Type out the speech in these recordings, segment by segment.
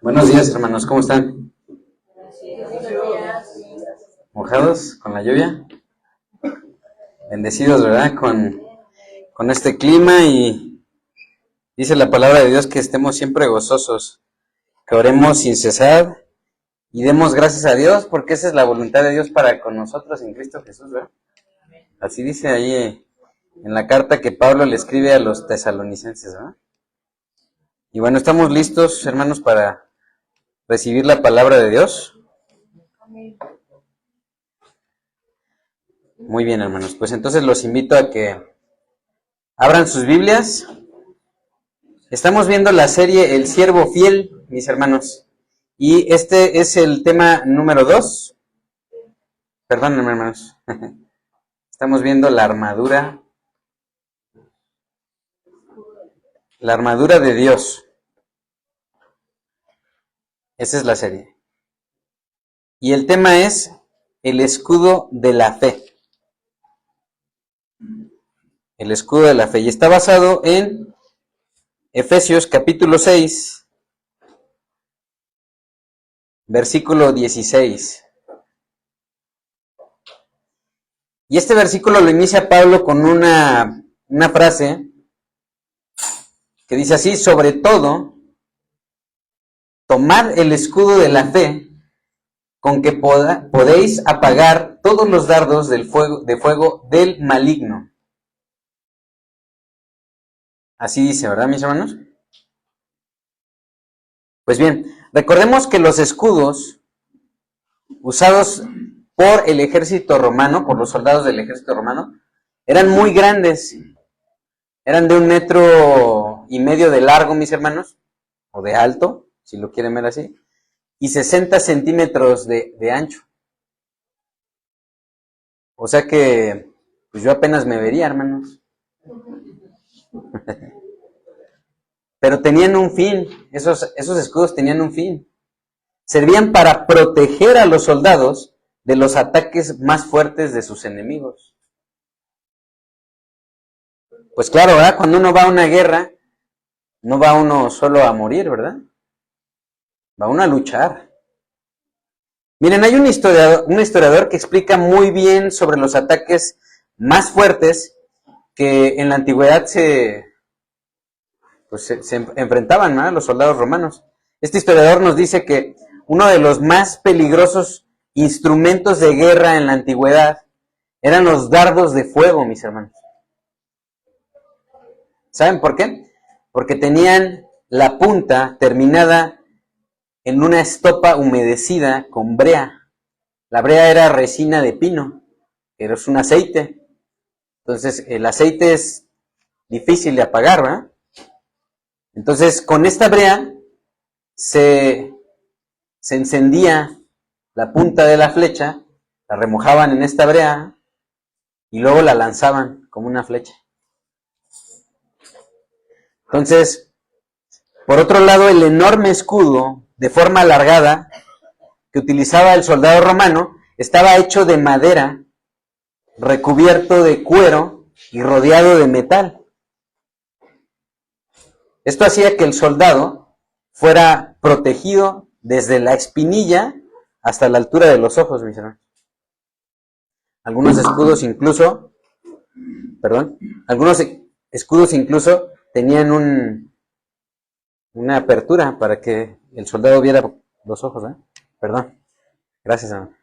Buenos días, hermanos, ¿cómo están? ¿Mojados con la lluvia? Bendecidos, ¿verdad? Con este clima, y dice la palabra de Dios que estemos siempre gozosos, que oremos sin cesar y demos gracias a Dios, porque esa es la voluntad de Dios para con nosotros en Cristo Jesús, ¿verdad? Así dice ahí en la carta que Pablo le escribe a los tesalonicenses, ¿verdad? Y bueno, estamos listos, hermanos, para recibir la palabra de Dios. Muy bien, hermanos, pues entonces los invito a que abran sus Biblias. Estamos viendo la serie El Siervo Fiel, mis hermanos, y este es el tema número 2. Perdónenme, hermanos. Estamos viendo la armadura de Dios. Esa es la serie. Y el tema es el escudo de la fe. El escudo de la fe. Y está basado en Efesios capítulo 6, versículo 16. Y este versículo lo inicia Pablo con una frase que dice así: sobre todo, tomad el escudo de la fe, con que podéis apagar todos los dardos de fuego del maligno. Así dice, ¿verdad, mis hermanos? Pues bien, recordemos que los escudos usados por el ejército romano, por los soldados del ejército romano, eran muy grandes. Eran de 1,5 metros de largo, mis hermanos, o de alto, si lo quieren ver así, y 60 centímetros de ancho. O sea que, pues yo apenas me vería, hermanos. Pero tenían un fin, esos escudos tenían un fin. Servían para proteger a los soldados de los ataques más fuertes de sus enemigos. Pues claro, ¿verdad? Cuando uno va a una guerra, no va uno solo a morir, ¿verdad? Va uno a luchar. Miren, hay un historiador que explica muy bien sobre los ataques más fuertes que en la antigüedad se enfrentaban, ¿no?, los soldados romanos. Este historiador nos dice que uno de los más peligrosos instrumentos de guerra en la antigüedad eran los dardos de fuego, mis hermanos. ¿Saben por qué? Porque tenían la punta terminada en una estopa humedecida con brea. La brea era resina de pino, pero es un aceite. Entonces, el aceite es difícil de apagar, ¿verdad? Entonces, con esta brea se encendía la punta de la flecha, la remojaban en esta brea y luego la lanzaban como una flecha. Entonces, por otro lado, el enorme escudo de forma alargada que utilizaba el soldado romano estaba hecho de madera, recubierto de cuero y rodeado de metal. Esto hacía que el soldado fuera protegido desde la espinilla hasta la altura de los ojos, mis hermanos. Algunos escudos incluso tenían una apertura para que el soldado viera los ojos, ¿eh? Perdón. Gracias, hermano.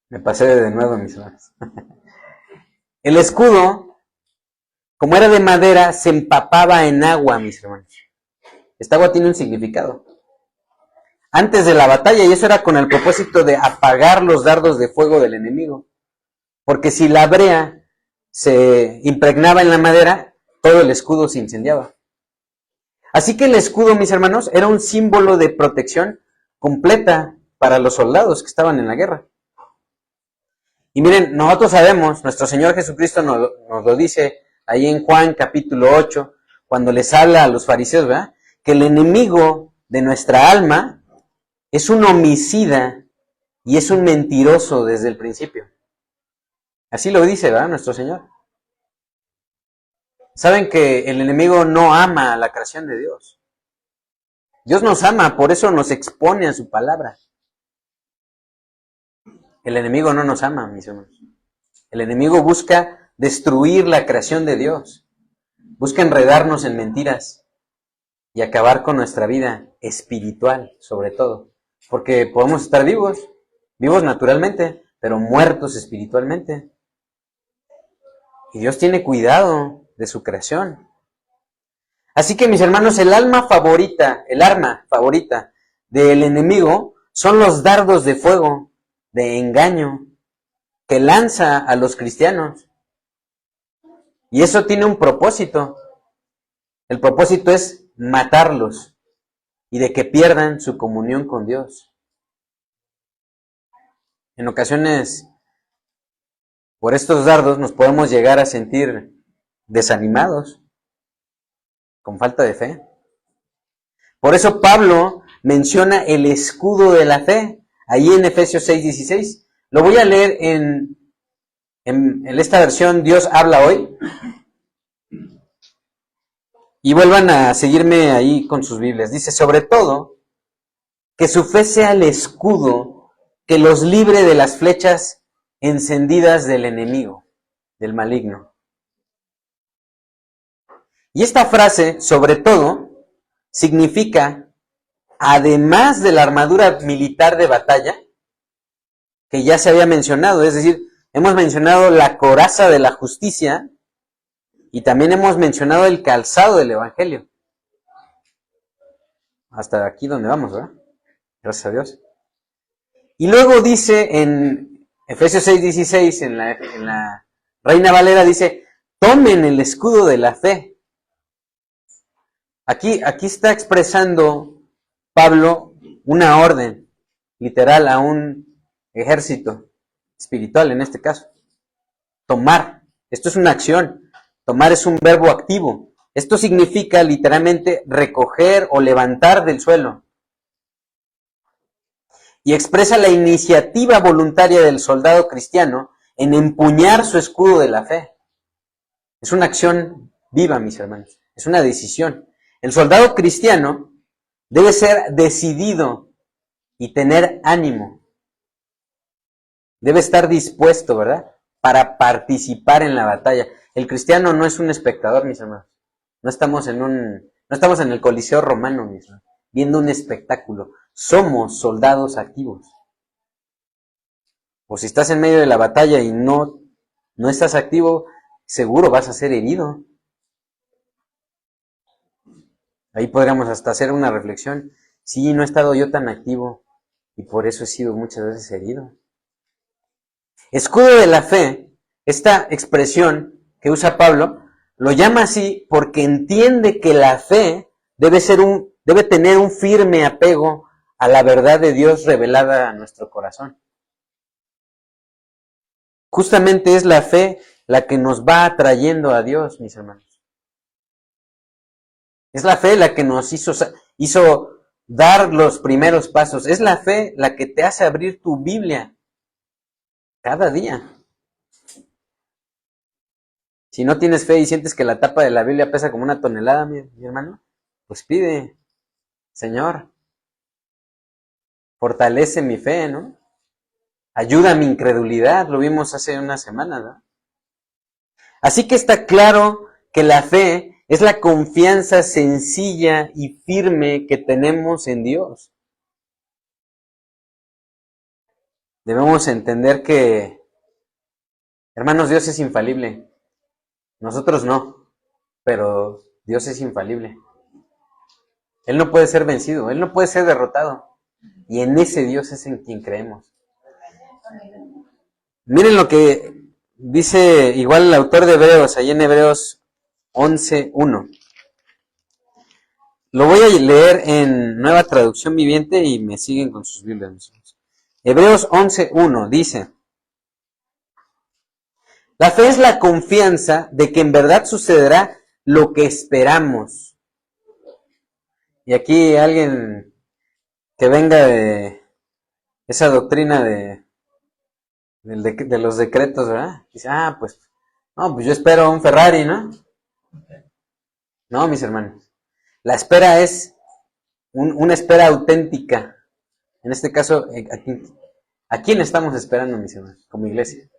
Me pasé de nuevo, mis hermanos. El escudo, como era de madera, se empapaba en agua, mis hermanos. Esta agua tiene un significado. Antes de la batalla, y eso era con el propósito de apagar los dardos de fuego del enemigo. Porque si la brea se impregnaba en la madera, todo el escudo se incendiaba. Así que el escudo, mis hermanos, era un símbolo de protección completa para los soldados que estaban en la guerra. Y miren, nosotros sabemos, nuestro Señor Jesucristo nos lo dice ahí en Juan capítulo 8, cuando les habla a los fariseos, ¿verdad?, que el enemigo de nuestra alma es un homicida y es un mentiroso desde el principio. Así lo dice, ¿verdad? Nuestro Señor. Saben que el enemigo no ama a la creación de Dios. Dios nos ama, por eso nos expone a su palabra. El enemigo no nos ama, mis hermanos. El enemigo busca destruir la creación de Dios. Busca enredarnos en mentiras y acabar con nuestra vida espiritual, sobre todo. Porque podemos estar vivos naturalmente, pero muertos espiritualmente. Y Dios tiene cuidado de su creación. Así que, mis hermanos, el arma favorita del enemigo son los dardos de fuego, de engaño, que lanza a los cristianos. Y eso tiene un propósito. El propósito es matarlos y de que pierdan su comunión con Dios. En ocasiones, por estos dardos nos podemos llegar a sentir desanimados, con falta de fe. Por eso Pablo menciona el escudo de la fe, ahí en Efesios 6:16. Lo voy a leer en esta versión, Dios habla hoy. Y vuelvan a seguirme ahí con sus Biblias. Dice, sobre todo, que su fe sea el escudo que los libre de las flechas encendidas del enemigo, del maligno. Y esta frase, sobre todo, significa, además de la armadura militar de batalla, que ya se había mencionado, es decir, hemos mencionado la coraza de la justicia y también hemos mencionado el calzado del evangelio. Hasta aquí donde vamos, ¿verdad? Gracias a Dios. Y luego dice en Efesios 6:16, en la Reina Valera, dice, tomen el escudo de la fe. Aquí está expresando Pablo una orden, literal, a un ejército espiritual en este caso. Tomar, esto es una acción, tomar es un verbo activo. Esto significa literalmente recoger o levantar del suelo. Y expresa la iniciativa voluntaria del soldado cristiano en empuñar su escudo de la fe. Es una acción viva, mis hermanos, es una decisión. El soldado cristiano debe ser decidido y tener ánimo. Debe estar dispuesto, ¿verdad?, para participar en la batalla. El cristiano no es un espectador, mis hermanos. No estamos en el Coliseo Romano, mis hermanos, viendo un espectáculo. Somos soldados activos. O si estás en medio de la batalla y no estás activo, seguro vas a ser herido. Ahí podríamos hasta hacer una reflexión. Sí, no he estado yo tan activo y por eso he sido muchas veces herido. Escudo de la fe, esta expresión que usa Pablo, lo llama así porque entiende que la fe debe tener un firme apego a la verdad de Dios revelada a nuestro corazón. Justamente es la fe la que nos va atrayendo a Dios, mis hermanos. Es la fe la que nos hizo dar los primeros pasos. Es la fe la que te hace abrir tu Biblia cada día. Si no tienes fe y sientes que la tapa de la Biblia pesa como una tonelada, mi hermano, pues pide, Señor, fortalece mi fe, ¿no? Ayuda a mi incredulidad, lo vimos hace una semana, ¿no? Así que está claro que la fe es la confianza sencilla y firme que tenemos en Dios. Debemos entender que, hermanos, Dios es infalible. Nosotros no, pero Dios es infalible. Él no puede ser vencido, Él no puede ser derrotado. Y en ese Dios es en quien creemos. Miren lo que dice igual el autor de Hebreos, ahí en Hebreos 11:1. Lo voy a leer en Nueva Traducción Viviente y me siguen con sus Biblias. Hebreos 11:1 dice, la fe es la confianza de que en verdad sucederá lo que esperamos. Y aquí alguien que venga de esa doctrina de los decretos, ¿verdad? Dice, pues, no, pues yo espero un Ferrari, ¿no? No, mis hermanos. La espera es una espera auténtica. En este caso, ¿a quién estamos esperando, mis hermanos? Como iglesia.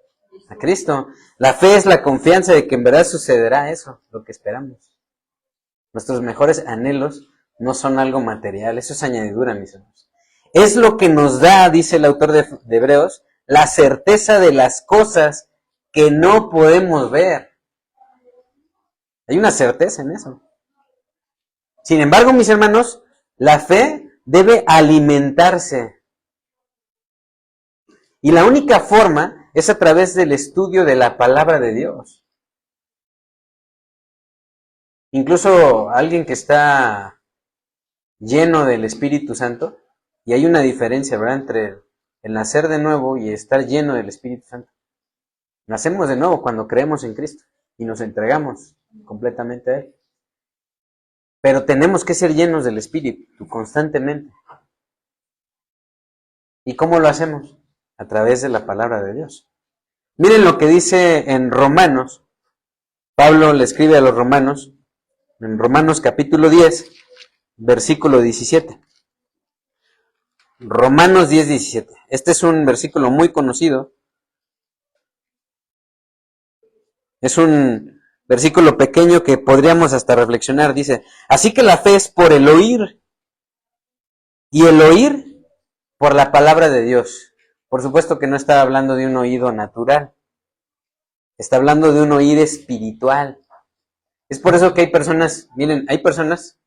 A Cristo. La fe es la confianza de que en verdad sucederá eso, lo que esperamos. Nuestros mejores anhelos no son algo material, eso es añadidura, mis hermanos. Es lo que nos da, dice el autor de Hebreos, la certeza de las cosas que no podemos ver. Hay una certeza en eso. Sin embargo, mis hermanos, la fe debe alimentarse. Y la única forma es a través del estudio de la palabra de Dios. Incluso alguien que está lleno del Espíritu Santo, y hay una diferencia, ¿verdad?, entre el nacer de nuevo y estar lleno del Espíritu Santo. Nacemos de nuevo cuando creemos en Cristo y nos entregamos completamente a Él. Pero tenemos que ser llenos del Espíritu constantemente. ¿Y cómo lo hacemos? A través de la palabra de Dios. Miren lo que dice en Romanos. Pablo le escribe a los romanos, en Romanos capítulo 10, versículo 17. Romanos 10, 17. Este es un versículo muy conocido. Es un versículo pequeño que podríamos hasta reflexionar. Dice, así que la fe es por el oír, y el oír por la palabra de Dios. Por supuesto que no está hablando de un oído natural. Está hablando de un oír espiritual. Es por eso que hay personas, miren, hay personas,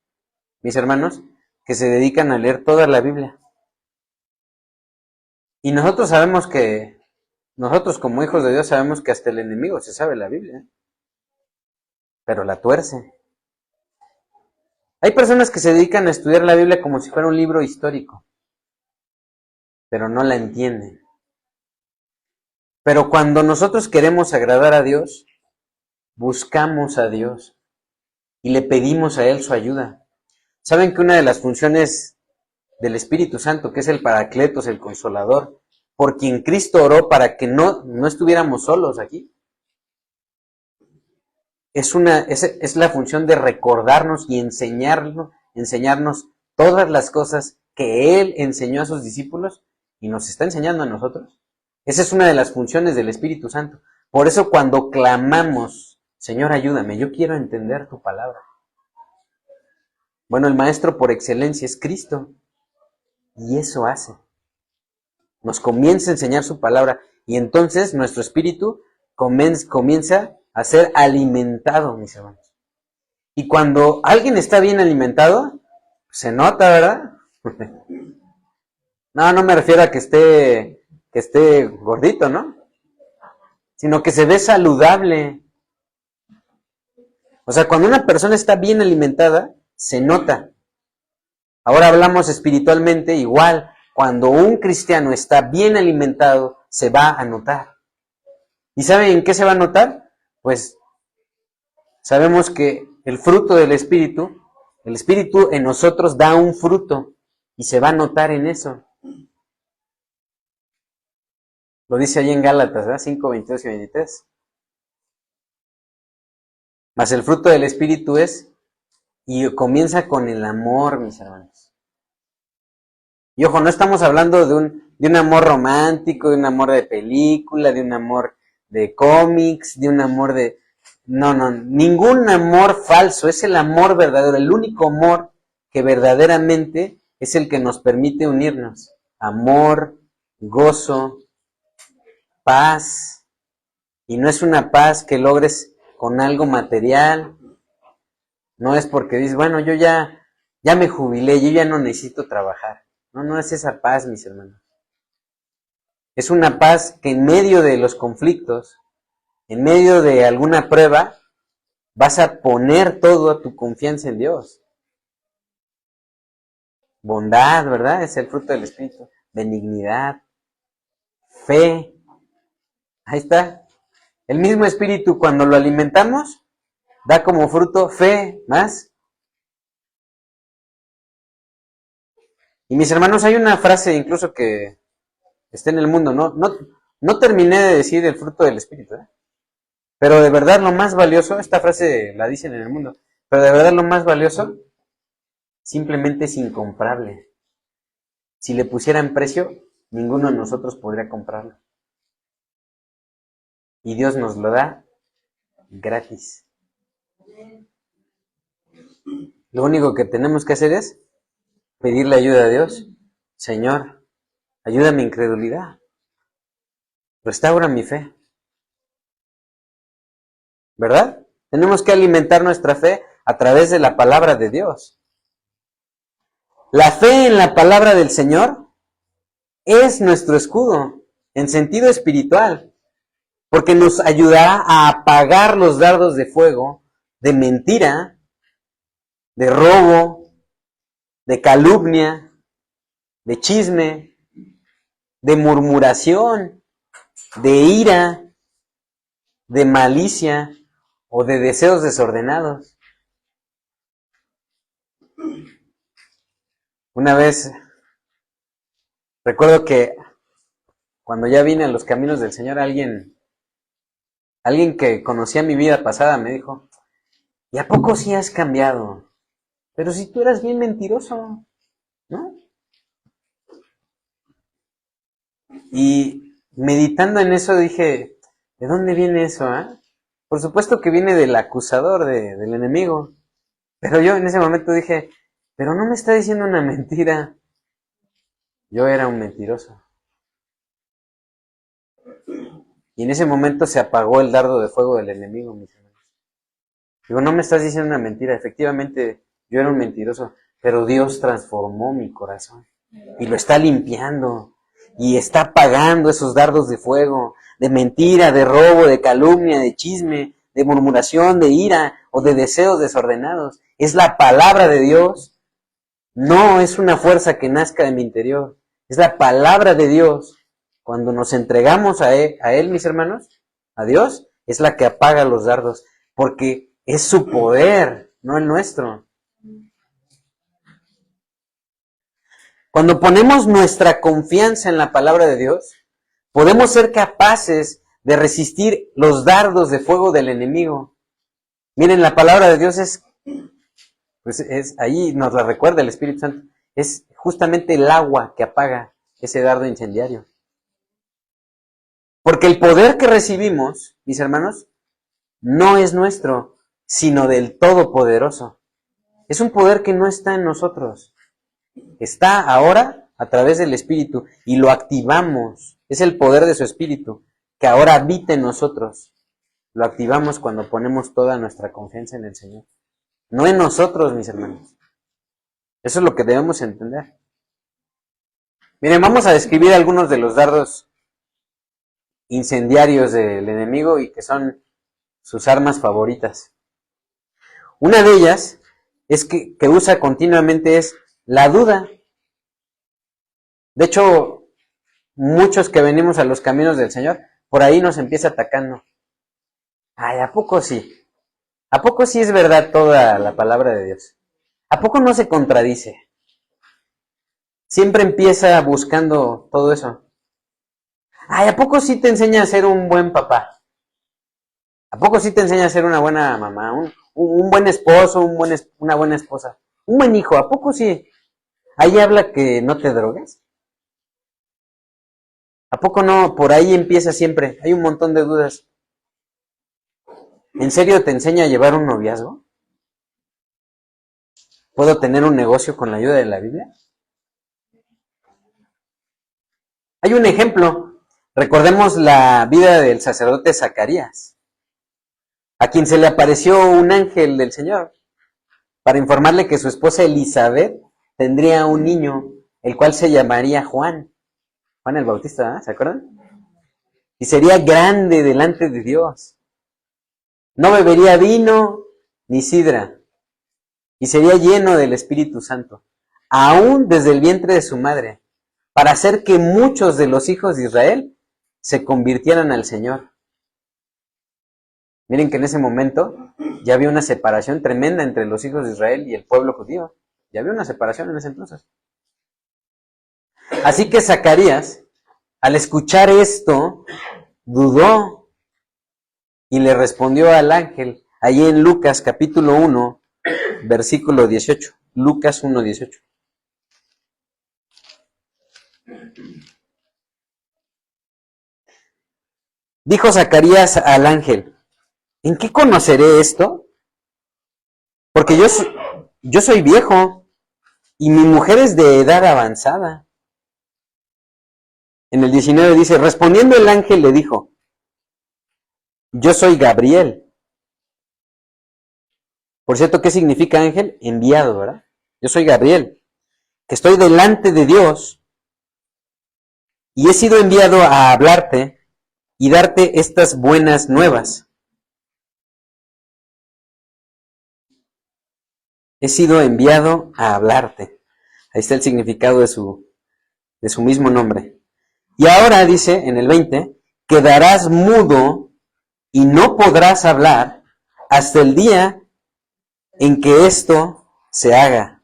mis hermanos, que se dedican a leer toda la Biblia. Y nosotros sabemos que, nosotros como hijos de Dios sabemos que hasta el enemigo se sabe la Biblia, pero la tuerce. Hay personas que se dedican a estudiar la Biblia como si fuera un libro histórico, pero no la entienden. Pero cuando nosotros queremos agradar a Dios, buscamos a Dios y le pedimos a Él su ayuda. ¿Saben que una de las funciones del Espíritu Santo, que es el Paracletos, el Consolador, por quien Cristo oró para que no estuviéramos solos aquí? Es la función de recordarnos y enseñarnos todas las cosas que Él enseñó a sus discípulos y nos está enseñando a nosotros. Esa es una de las funciones del Espíritu Santo. Por eso cuando clamamos, Señor, ayúdame, yo quiero entender tu palabra. Bueno, el maestro por excelencia es Cristo. Y eso hace. Nos comienza a enseñar su palabra. Y entonces nuestro espíritu comienza a ser alimentado, mis hermanos. Y cuando alguien está bien alimentado, se nota, ¿verdad? No me refiero a que esté gordito, ¿no? Sino que se ve saludable. O sea, cuando una persona está bien alimentada, se nota. Ahora hablamos espiritualmente igual. Cuando un cristiano está bien alimentado, se va a notar. ¿Y saben en qué se va a notar? Pues sabemos que el fruto del Espíritu, el Espíritu en nosotros da un fruto y se va a notar en eso. Lo dice ahí en Gálatas, ¿verdad? 5, 22 y 23. Mas el fruto del Espíritu es, y comienza con el amor, mis hermanos. Y ojo, no estamos hablando de un amor romántico, de un amor de película, de un amor de cómics, de un amor de... No, ningún amor falso, es el amor verdadero, el único amor que verdaderamente es el que nos permite unirnos. Amor, gozo, paz, y no es una paz que logres con algo material, no es porque dices, bueno, yo ya me jubilé, yo ya no necesito trabajar. No es esa paz, mis hermanos. Es una paz que en medio de los conflictos, en medio de alguna prueba, vas a poner toda tu confianza en Dios. Bondad, ¿verdad? Es el fruto del Espíritu. Benignidad, fe. Ahí está. El mismo Espíritu, cuando lo alimentamos, da como fruto fe, más. Y mis hermanos, hay una frase incluso que está en el mundo. No terminé de decir el fruto del Espíritu, ¿eh? Pero de verdad lo más valioso, esta frase la dicen en el mundo, pero de verdad lo más valioso simplemente es incomparable. Si le pusieran precio, ninguno de nosotros podría comprarlo. Y Dios nos lo da gratis. Lo único que tenemos que hacer es pedirle ayuda a Dios. Señor, ayuda a mi incredulidad. Restaura mi fe. ¿Verdad? Tenemos que alimentar nuestra fe a través de la palabra de Dios. La fe en la palabra del Señor es nuestro escudo en sentido espiritual, porque nos ayudará a apagar los dardos de fuego, de mentira, de robo, de calumnia, de chisme, de murmuración, de ira, de malicia o de deseos desordenados. Una vez, recuerdo que cuando ya vine a los caminos del Señor, alguien que conocía mi vida pasada me dijo, ¿y a poco sí has cambiado? Pero si tú eras bien mentiroso, ¿no? Y meditando en eso dije, ¿de dónde viene eso, Por supuesto que viene del acusador, del enemigo. Pero yo en ese momento dije, pero no me está diciendo una mentira. Yo era un mentiroso. Y en ese momento se apagó el dardo de fuego del enemigo, mis hermanos. Digo, no me estás diciendo una mentira. Efectivamente, yo era un mentiroso, pero Dios transformó mi corazón. Y lo está limpiando. Y está apagando esos dardos de fuego, de mentira, de robo, de calumnia, de chisme, de murmuración, de ira o de deseos desordenados. Es la palabra de Dios. No es una fuerza que nazca de mi interior. Es la palabra de Dios. Cuando nos entregamos a Él, mis hermanos, a Dios, es la que apaga los dardos. Porque es su poder, no el nuestro. Cuando ponemos nuestra confianza en la palabra de Dios, podemos ser capaces de resistir los dardos de fuego del enemigo. Miren, la palabra de Dios es ahí nos la recuerda el Espíritu Santo, es justamente el agua que apaga ese dardo incendiario. Porque el poder que recibimos, mis hermanos, no es nuestro, sino del Todopoderoso. Es un poder que no está en nosotros. Está ahora a través del Espíritu y lo activamos. Es el poder de su Espíritu que ahora habita en nosotros. Lo activamos cuando ponemos toda nuestra confianza en el Señor. No en nosotros, mis hermanos. Eso es lo que debemos entender. Miren, vamos a describir algunos de los dardos incendiarios del enemigo y que son sus armas favoritas. Una de ellas es que usa continuamente es la duda. De hecho, muchos que venimos a los caminos del Señor, por ahí nos empieza atacando. Ay, ¿a poco sí? ¿A poco sí es verdad toda la palabra de Dios? ¿A poco no se contradice? Siempre empieza buscando todo eso. Ay, ¿a poco sí te enseña a ser un buen papá? ¿A poco sí te enseña a ser una buena mamá? Un buen esposo, una buena esposa. Un buen hijo, ¿a poco sí? Ahí habla que no te drogues. ¿A poco no? Por ahí empieza siempre. Hay un montón de dudas. ¿En serio te enseña a llevar un noviazgo? ¿Puedo tener un negocio con la ayuda de la Biblia? Hay un ejemplo. Recordemos la vida del sacerdote Zacarías, a quien se le apareció un ángel del Señor para informarle que su esposa Elizabeth tendría un niño, el cual se llamaría Juan el Bautista, ¿se acuerdan? Y sería grande delante de Dios. No bebería vino ni sidra, y sería lleno del Espíritu Santo, aún desde el vientre de su madre, para hacer que muchos de los hijos de Israel se convirtieran al Señor. Miren que en ese momento ya había una separación tremenda entre los hijos de Israel y el pueblo judío. Ya había una separación en ese entonces. Así que Zacarías, al escuchar esto, dudó y le respondió al ángel, allí en Lucas capítulo 1, versículo 18. Lucas 1, 18. Dijo Zacarías al ángel, ¿en qué conoceré esto? Porque yo soy viejo y mi mujer es de edad avanzada. En el 19 dice, respondiendo el ángel le dijo, yo soy Gabriel. Por cierto, ¿qué significa ángel? Enviado, ¿verdad? Yo soy Gabriel, que estoy delante de Dios y he sido enviado a hablarte y darte estas buenas nuevas. He sido enviado a hablarte. Ahí está el significado de su mismo nombre. Y ahora dice en el 20, quedarás mudo y no podrás hablar hasta el día en que esto se haga.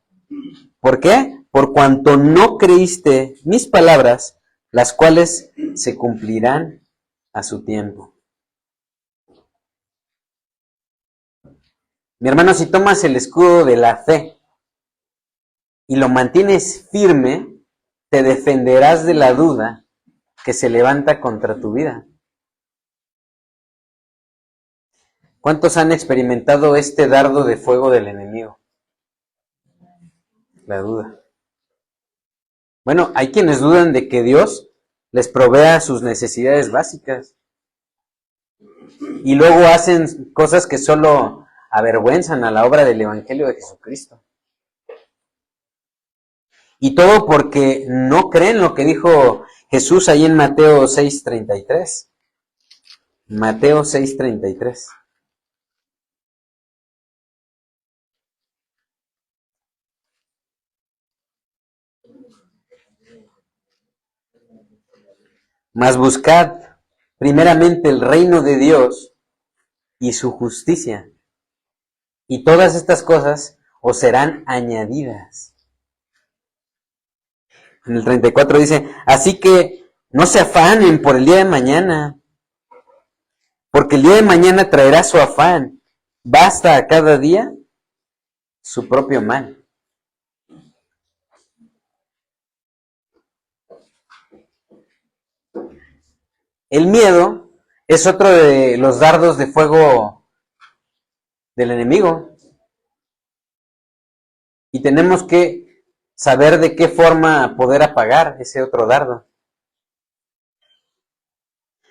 ¿Por qué? Por cuanto no creíste mis palabras, las cuales se cumplirán a su tiempo. Mi hermano, si tomas el escudo de la fe y lo mantienes firme, te defenderás de la duda que se levanta contra tu vida. ¿Cuántos han experimentado este dardo de fuego del enemigo? La duda. Bueno, hay quienes dudan de que Dios les provea sus necesidades básicas y luego hacen cosas que solo avergüenzan a la obra del Evangelio de Jesucristo. Y todo porque no creen lo que dijo Jesús ahí en Mateo 6:33. Mateo 6:33. Mas buscad primeramente el reino de Dios y su justicia, y todas estas cosas os serán añadidas. En el 34 dice, así que no se afanen por el día de mañana, porque el día de mañana traerá su afán. Basta a cada día su propio mal. El miedo es otro de los dardos de fuego del enemigo. Y tenemos que saber de qué forma poder apagar ese otro dardo.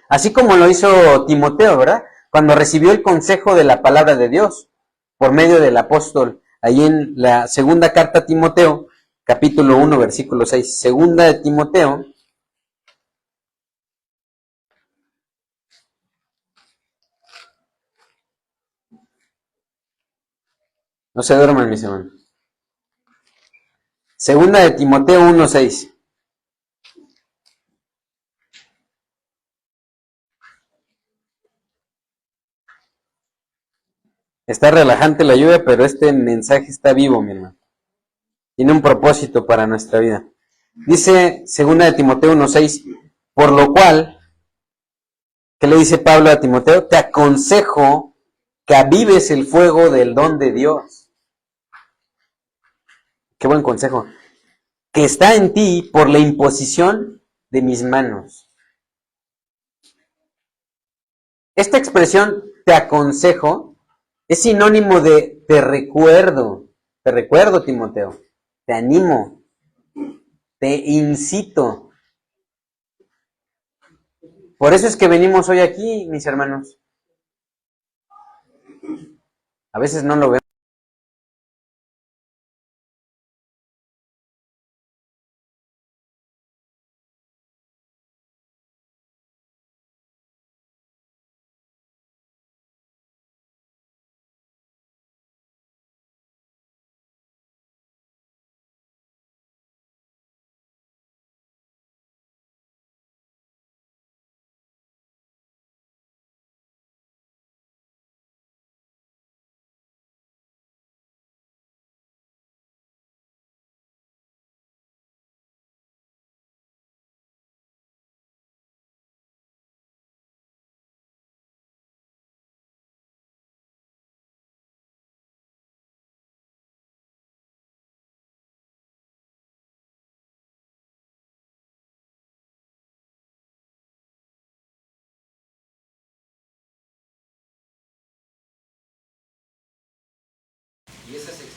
Así como lo hizo Timoteo, ¿verdad? Cuando recibió el consejo de la palabra de Dios por medio del apóstol, ahí en la segunda carta a Timoteo, capítulo 1, versículo 6. Segunda de Timoteo. No se duerman, mis hermanos. Segunda de Timoteo 1, 6. Está relajante la lluvia, pero este mensaje está vivo, mi hermano. Tiene un propósito para nuestra vida. Dice segunda de Timoteo 1, 6, por lo cual, ¿qué le dice Pablo a Timoteo? Te aconsejo que avives el fuego del don de Dios. Qué buen consejo. Que está en ti por la imposición de mis manos. Esta expresión, te aconsejo, es sinónimo de te recuerdo. Te recuerdo, Timoteo. Te animo. Te incito. Por eso es que venimos hoy aquí, mis hermanos. A veces no lo vemos.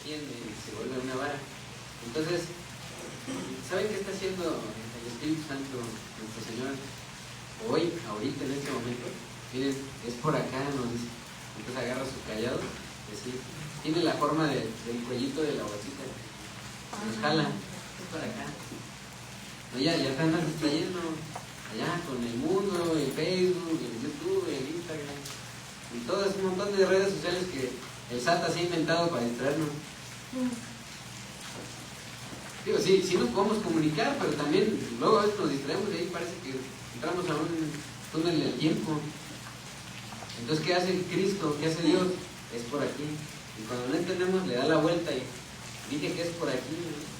extiende y se vuelve una vara. Entonces, ¿saben qué está haciendo el Espíritu Santo, nuestro Señor, hoy, ahorita, en este momento? Miren, es por acá, nos dice. Entonces agarra su callado, decir, tiene la forma del cuellito de la bolsita, nos jala, es por acá. No, ya están distrayendo, allá con el mundo, el Facebook, el YouTube, el Instagram, y todo es un montón de redes sociales que el SAT se ha inventado para distraernos. Digo, sí nos podemos comunicar, pero también luego a veces nos distraemos y ahí parece que entramos a un túnel del tiempo. Entonces, ¿qué hace Cristo? ¿Qué hace Dios? Es por aquí. Y cuando no entendemos, le da la vuelta y dije que es por aquí, ¿no?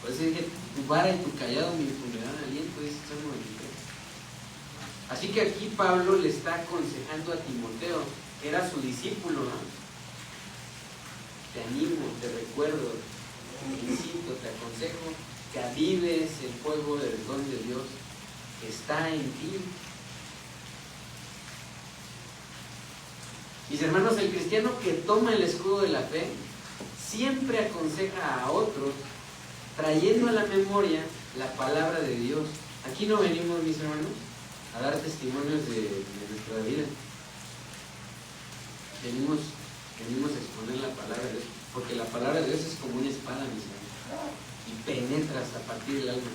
Por eso dije, tu vara y tu callado me infundirán aliento, dice Salmo 23. Así que aquí Pablo le está aconsejando a Timoteo, que era su discípulo, ¿no? Te animo, te recuerdo, te incito, te aconsejo que avives el fuego del don de Dios que está en ti. Mis hermanos, el cristiano que toma el escudo de la fe siempre aconseja a otros trayendo a la memoria la palabra de Dios. Aquí no venimos, mis hermanos, a dar testimonios de nuestra vida. Venimos a exponer la palabra de Dios, porque la palabra de Dios es como una espada, mis hermanos, y penetra hasta partir el alma.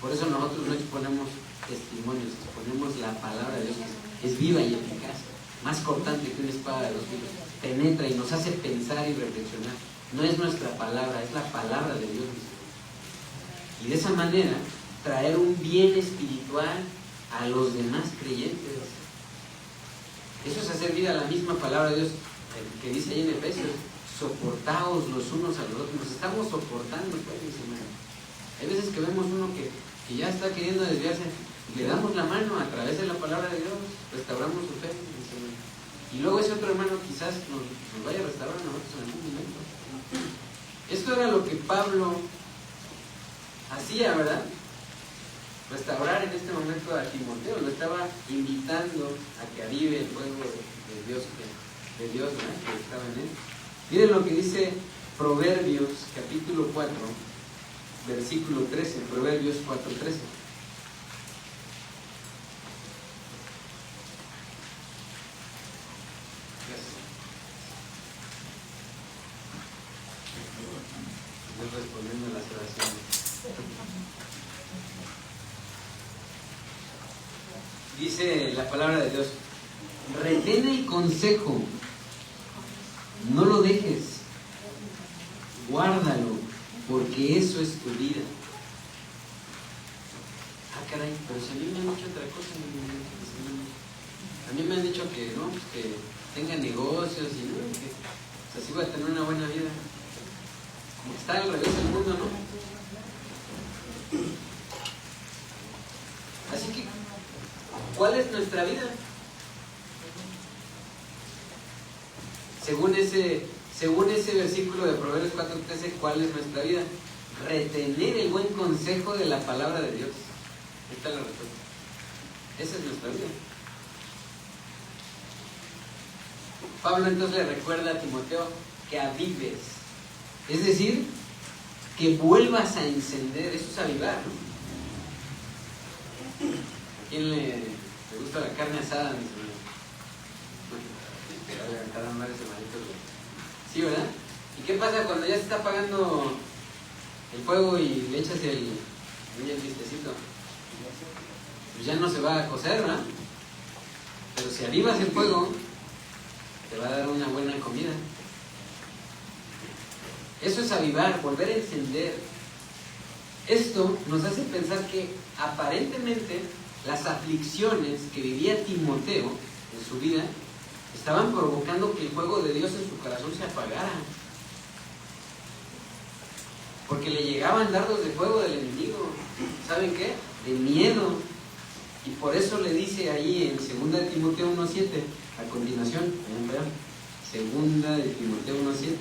Por eso nosotros no exponemos testimonios, exponemos la palabra de Dios, que es viva y eficaz, más cortante que una espada de 2 filos, penetra y nos hace pensar y reflexionar. No es nuestra palabra, es la palabra de Dios, mis hermanos. Y de esa manera traer un bien espiritual a los demás creyentes. Eso es hacer vida a la misma palabra de Dios que dice ahí en Efesios: soportaos los unos a los otros. Nos estamos soportando, pues, mis hermanos. Hay veces que vemos uno que ya está queriendo desviarse, le damos la mano a través de la palabra de Dios, restauramos su fe, mis hermanos. Y luego ese otro hermano quizás nos vaya a restaurar a nosotros en algún momento. Esto era lo que Pablo hacía, ¿verdad? Restaurar en este momento a Timoteo, lo estaba invitando a que avive el fuego de Dios, ¿verdad? Que estaba en él. Miren lo que dice Proverbios capítulo 4, versículo 13, Proverbios 4:13. Estoy respondiendo a las oraciones. Dice la palabra de Dios: retén el consejo, no lo dejes, guárdalo, porque eso es tu vida. Ah, caray, pero si a mí me han dicho otra cosa, a mí me han dicho que no, pues que tenga negocios y no, que así voy a tener una buena vida. Como que está al revés del mundo, ¿no? Así que, ¿cuál es nuestra vida? Según ese versículo de Proverbios 4:13, ¿cuál es nuestra vida? Retener el buen consejo de la palabra de Dios. Esta es la respuesta. Esa es nuestra vida. Pablo entonces le recuerda a Timoteo que avives, es decir, que vuelvas a encender. Eso es avivar, ¿no? ¿A quién le gusta la carne asada, mis hermanos? Va a levantar a varios hermanitos. Sí, ¿verdad? ¿Y qué pasa cuando ya se está apagando el fuego y le echas el vistecito? Pues ya no se va a cocer, ¿verdad? Pero si avivas el fuego, te va a dar una buena comida. Eso es avivar, volver a encender. Esto nos hace pensar que aparentemente las aflicciones que vivía Timoteo en su vida estaban provocando que el fuego de Dios en su corazón se apagara, porque le llegaban dardos de fuego del enemigo. ¿Saben qué? De miedo. Y por eso le dice ahí en 2 de Timoteo 1:7, a continuación, vean, 2 de Timoteo 1:7.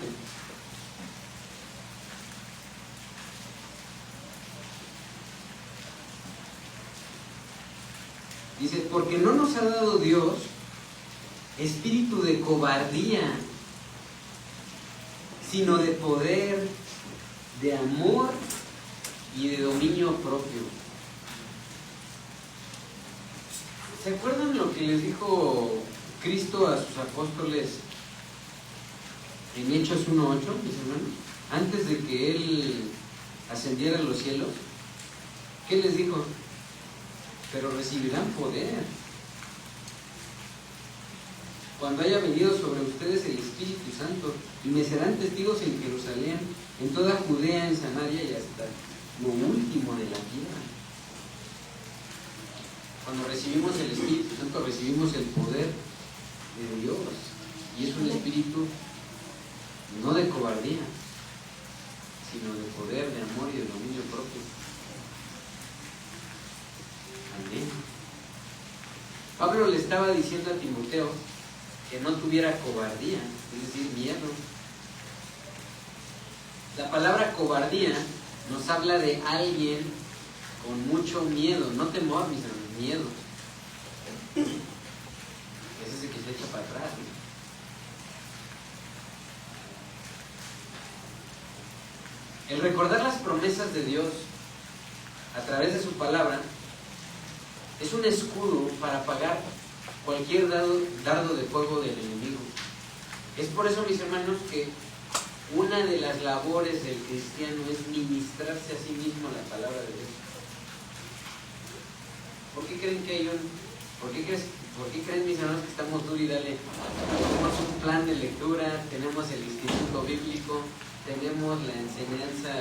Dice: porque no nos ha dado Dios espíritu de cobardía, sino de poder, de amor y de dominio propio. ¿Se acuerdan lo que les dijo Cristo a sus apóstoles en Hechos 1:8, mis hermanos? Antes de que Él ascendiera a los cielos, ¿qué les dijo? Pero recibirán poder cuando haya venido sobre ustedes el Espíritu Santo, y me serán testigos en Jerusalén, en toda Judea, en Samaria y hasta lo último de la tierra. Cuando recibimos el Espíritu Santo, recibimos el poder de Dios, y es un espíritu no de cobardía, sino de poder, de amor y de dominio propio. Amén. Pablo le estaba diciendo a Timoteo que no tuviera cobardía, es decir, miedo. La palabra cobardía nos habla de alguien con mucho miedo, no temor, mis hermanos, miedo. Es ese que se echa para atrás, ¿no? El recordar las promesas de Dios a través de su palabra es un escudo para apagar cualquier dardo de fuego del enemigo. Es por eso, mis hermanos, que una de las labores del cristiano es ministrarse a sí mismo la palabra de Dios. ¿Por qué creen que hay por qué creen, mis hermanos, que estamos duro y dale? Tenemos un plan de lectura, tenemos el instituto bíblico, tenemos la enseñanza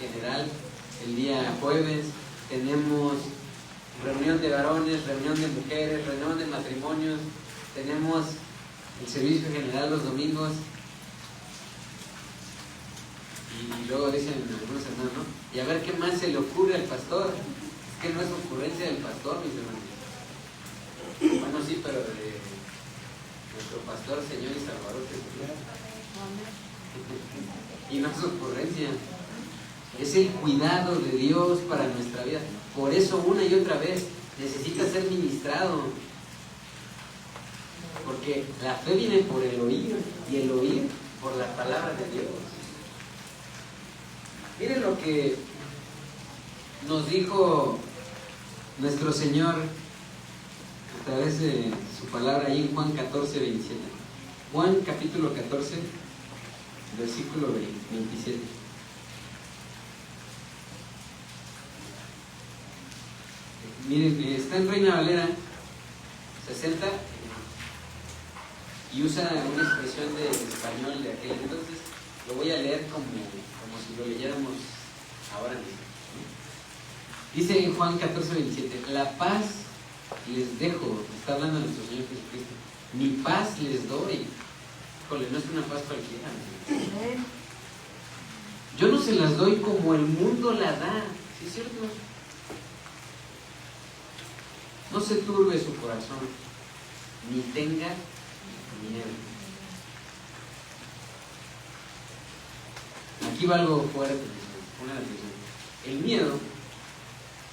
general el día jueves, tenemos reunión de varones, reunión de mujeres, reunión de matrimonios, tenemos el servicio general los domingos, y luego dicen algunos hermanos, ¿no? Y a ver qué más se le ocurre al pastor. Es que no es ocurrencia del pastor, mis hermanos. Bueno, sí, pero de nuestro pastor, Señor y Salvador Jesucristo. Y no es ocurrencia, es el cuidado de Dios para nuestra vida. Por eso una y otra vez necesita ser ministrado, porque la fe viene por el oír, y el oír por la palabra de Dios. Miren lo que nos dijo nuestro Señor a través de su palabra ahí en Juan 14:27. Juan capítulo 14, versículo 27. Miren, está en Reina Valera 60 y usa una expresión de español de aquel entonces. Lo voy a leer como si lo leyéramos ahora mismo. Dice en Juan 14:27, la paz les dejo, está hablando nuestro Señor Jesucristo, mi paz les doy. Híjole, no es una paz cualquiera. Yo no se las doy como el mundo la da, ¿sí es cierto? No se turbe su corazón, ni tenga miedo. Aquí va algo fuerte, una atención. El miedo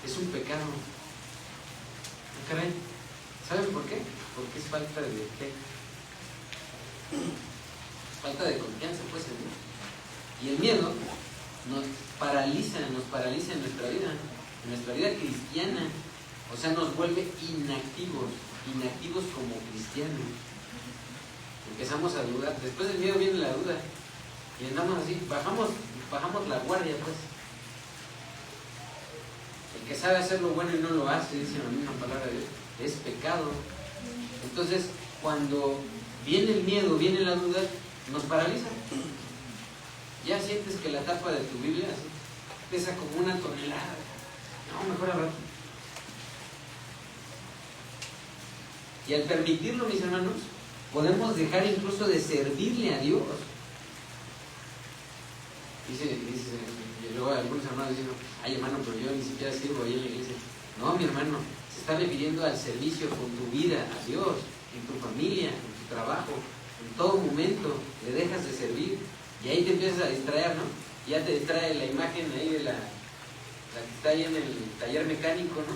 es un pecado. ¿Ah, caray? ¿Saben por qué? Porque es falta de fe. Falta de confianza, pues, en Dios. Y el miedo nos paraliza en nuestra vida cristiana. O sea, nos vuelve inactivos como cristianos. Empezamos a dudar. Después del miedo viene la duda. Y andamos así, bajamos la guardia, pues. El que sabe hacer lo bueno y no lo hace, dice la misma palabra de Dios, es pecado. Entonces, cuando viene el miedo, viene la duda, nos paraliza. Ya sientes que la tapa de tu Biblia así, pesa como una tonelada. No, mejor al rato. Y al permitirlo, mis hermanos, podemos dejar incluso de servirle a Dios. Dice, y luego algunos hermanos dicen, ay hermano, pero yo ni siquiera sirvo ahí en la iglesia. No, mi hermano, se está refiriendo al servicio con tu vida a Dios, en tu familia, en tu trabajo, en todo momento le dejas de servir y ahí te empiezas a distraer, ¿no? Ya te distrae la imagen ahí de la que está ahí en el taller mecánico, ¿no?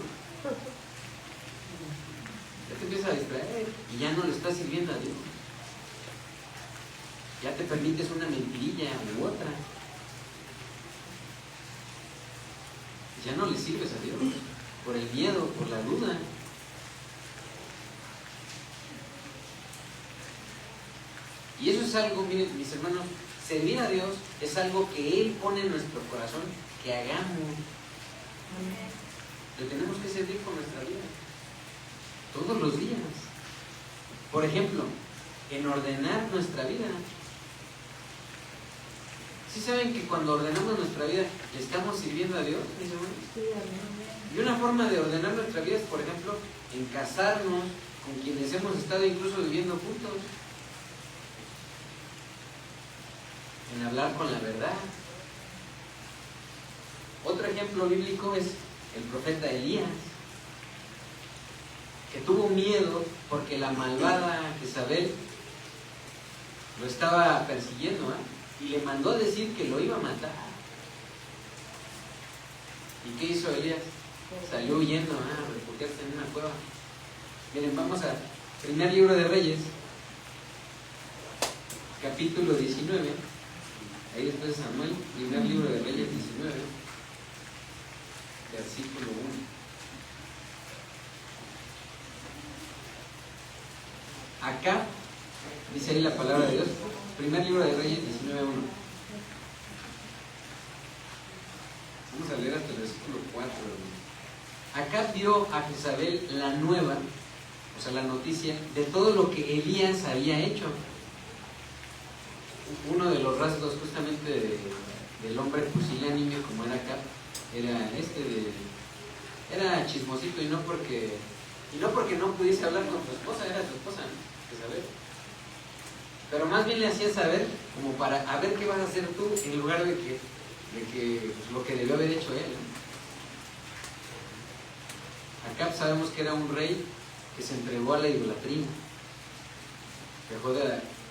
Ya te empiezas a distraer y ya no le estás sirviendo a Dios. Ya te permites permites una mentirilla u otra, ya no le sirves a Dios, por el miedo, por la duda. Y eso es algo, miren, mis hermanos, servir a Dios es algo que Él pone en nuestro corazón que hagamos. Le tenemos que servir con nuestra vida, todos los días. Por ejemplo, en ordenar nuestra vida. ¿Sí saben que cuando ordenamos nuestra vida le estamos sirviendo a Dios, mis hermanos? Y una forma de ordenar nuestra vida es, por ejemplo, en casarnos con quienes hemos estado incluso viviendo juntos, en hablar con la verdad. Otro ejemplo bíblico es el profeta Elías, que tuvo miedo porque la malvada Jezabel lo estaba persiguiendo, y le mandó a decir que lo iba a matar. ¿Y qué hizo Elías? Salió huyendo a refugiarse en una cueva. Miren, vamos a primer libro de Reyes, capítulo 19. Ahí después de Samuel, primer libro de Reyes 19, versículo 1. Acá dice ahí la palabra de Dios, primer libro de Reyes 19:1. Vamos a leer hasta el versículo 4. Acá vio a Jezabel la nueva, o sea, la noticia de todo lo que Elías había hecho. Uno de los rasgos justamente del hombre pusilánime como era Acab era chismosito, y no porque no pudiese hablar con su esposa, era su esposa, ¿no? Jezabel. Pero más bien le hacía saber como para a ver qué vas a hacer tú, en lugar de que pues, lo que debió haber hecho él, ¿no? Acab sabemos que era un rey que se entregó a la idolatría,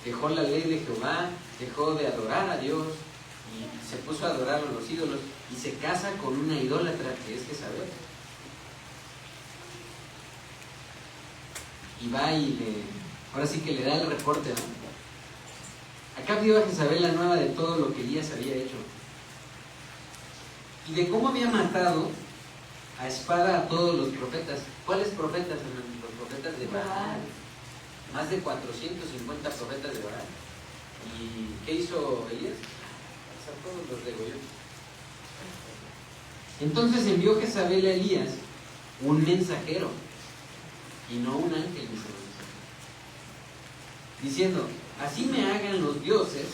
dejó la ley de Jehová, dejó de adorar a Dios y se puso a adorar a los ídolos, y se casa con una idólatra que es Jezabel. Y va y ahora sí que le da el reporte, ¿no? Acá vio a Jezabel la nueva de todo lo que Elías había hecho, y de cómo había matado a espada a todos los profetas. ¿Cuáles profetas, hermanos? Los profetas de Baal. Más de 450 profetas de Baal. ¿Y qué hizo Elías? A todos los degolló. Entonces envió Jezabel a Elías un mensajero, y no un ángel, mis hermanos, diciendo: así me hagan los dioses.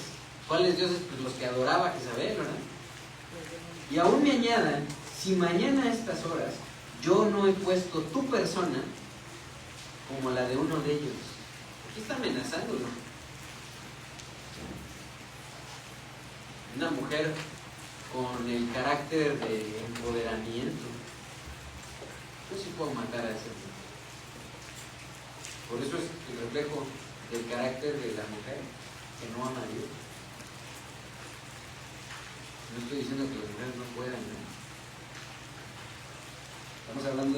¿Cuáles dioses? Pues los que adoraba a Jezabel, ¿verdad? Y aún me añadan, si mañana a estas horas yo no he puesto tu persona como la de uno de ellos. Aquí está amenazándolo. Una mujer con el carácter de empoderamiento. Yo sí puedo matar a ese hombre. Por eso es el reflejo del carácter de la mujer que no ama a Dios. No estoy diciendo que las mujeres no puedan, ¿no? Estamos hablando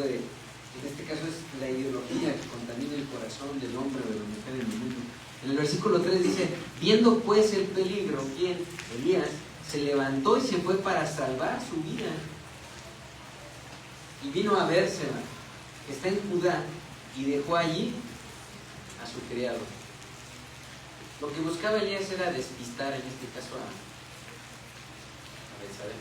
en este caso es la ideología que contamina el corazón del hombre o de la mujer en el mundo. En el versículo 3 dice: viendo pues el peligro, ¿quién? Elías se levantó y se fue para salvar su vida. Y vino a Bérseba, que está en Judá, y dejó allí a su criado. Lo que buscaba Elías era despistar, en este caso, a Isabel.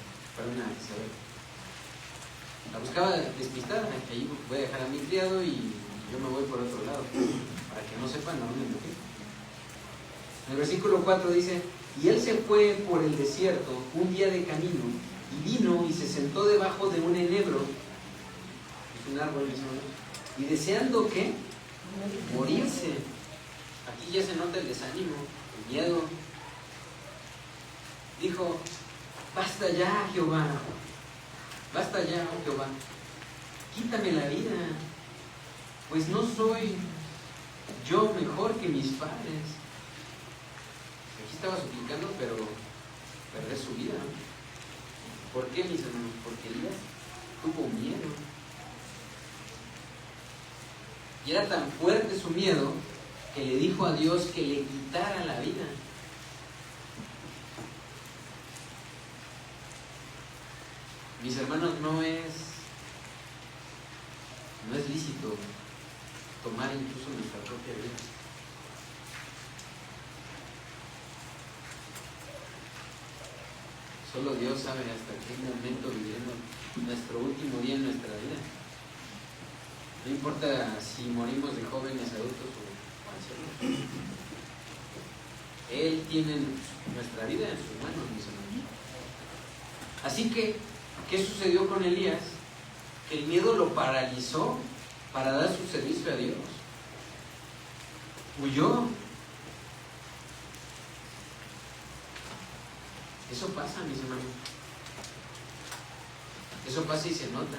La buscaba despistar, ahí voy a dejar a mi criado y yo me voy por otro lado, para que no sepan a dónde me fui. En el versículo 4 dice: y él se fue por el desierto un día de camino, y vino y se sentó debajo de un enebro, es un árbol, y deseando ¿qué? Morirse. Aquí ya se nota el desánimo, el miedo. Dijo: basta ya, Jehová, basta ya, oh Jehová, quítame la vida, pues no soy yo mejor que mis padres. Aquí estaba suplicando, pero perder su vida. ¿Por qué, mis hermanos? Porque Elías tuvo miedo. Y era tan fuerte su miedo que le dijo a Dios que le quitara la vida. es lícito tomar incluso nuestra propia vida. Solo Dios sabe hasta qué momento viviremos nuestro último día en nuestra vida. No importa si morimos de jóvenes, adultos o ancianos. Él tiene nuestra vida en sus manos, mis hermanos. Así que, ¿qué sucedió con Elías? Que el miedo lo paralizó para dar su servicio a Dios. Huyó. Eso pasa, mis hermanos. Eso pasa y se nota.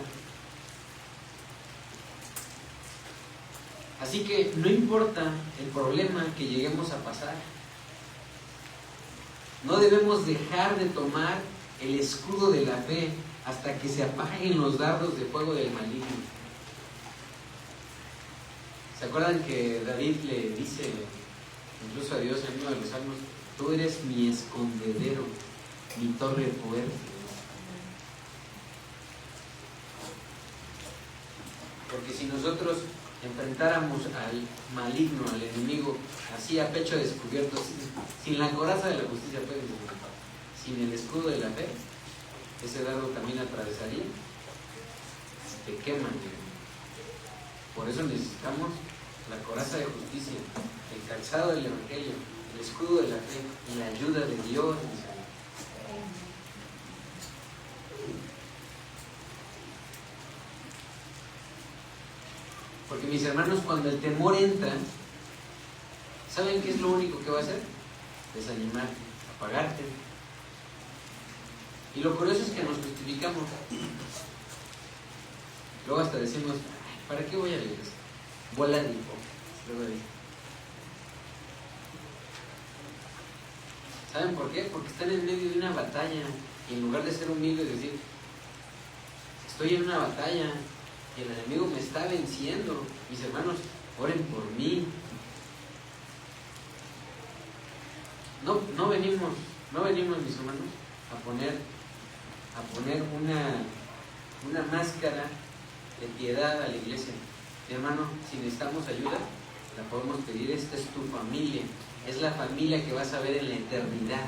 Así que no importa el problema que lleguemos a pasar, no debemos dejar de tomar el escudo de la fe hasta que se apaguen los dardos de fuego del maligno. ¿Se acuerdan que David le dice incluso a Dios en uno de los salmos: tú eres mi escondedero, mi torre fuerte? Porque si nosotros enfrentáramos al maligno, al enemigo, así a pecho descubierto, sin la coraza de la justicia, pues, sin el escudo de la fe, ese dardo también atravesaría, te queman. Por eso necesitamos la coraza de justicia, el calzado del evangelio, el escudo de la fe y la ayuda de Dios. Porque, mis hermanos, cuando el temor entra, ¿saben qué es lo único que va a hacer? Desanimarte, apagarte. Y lo curioso es que nos justificamos. Luego hasta decimos: ¿para qué voy a la iglesia? Bola de hipo. Luego dice. ¿Saben por qué? Porque están en medio de una batalla. Y en lugar de ser humildes, decir: estoy en una batalla y el enemigo me está venciendo. Mis hermanos, oren por mí. No venimos, mis hermanos, a poner una máscara de piedad a la iglesia. Mi hermano, si necesitamos ayuda, la podemos pedir. Esta es tu familia, es la familia que vas a ver en la eternidad.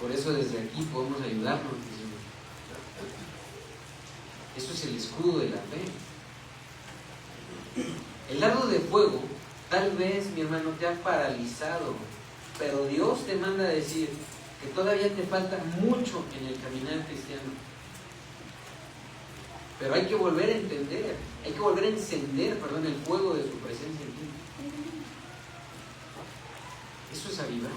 Por eso desde aquí podemos ayudarnos. Eso es el escudo de la fe. El dardo de fuego, tal vez, mi hermano, te ha paralizado, pero Dios te manda a decir que todavía te falta mucho en el caminar cristiano. Pero hay que volver a entender, hay que volver a encender, el fuego de su presencia en ti. Eso es avivar.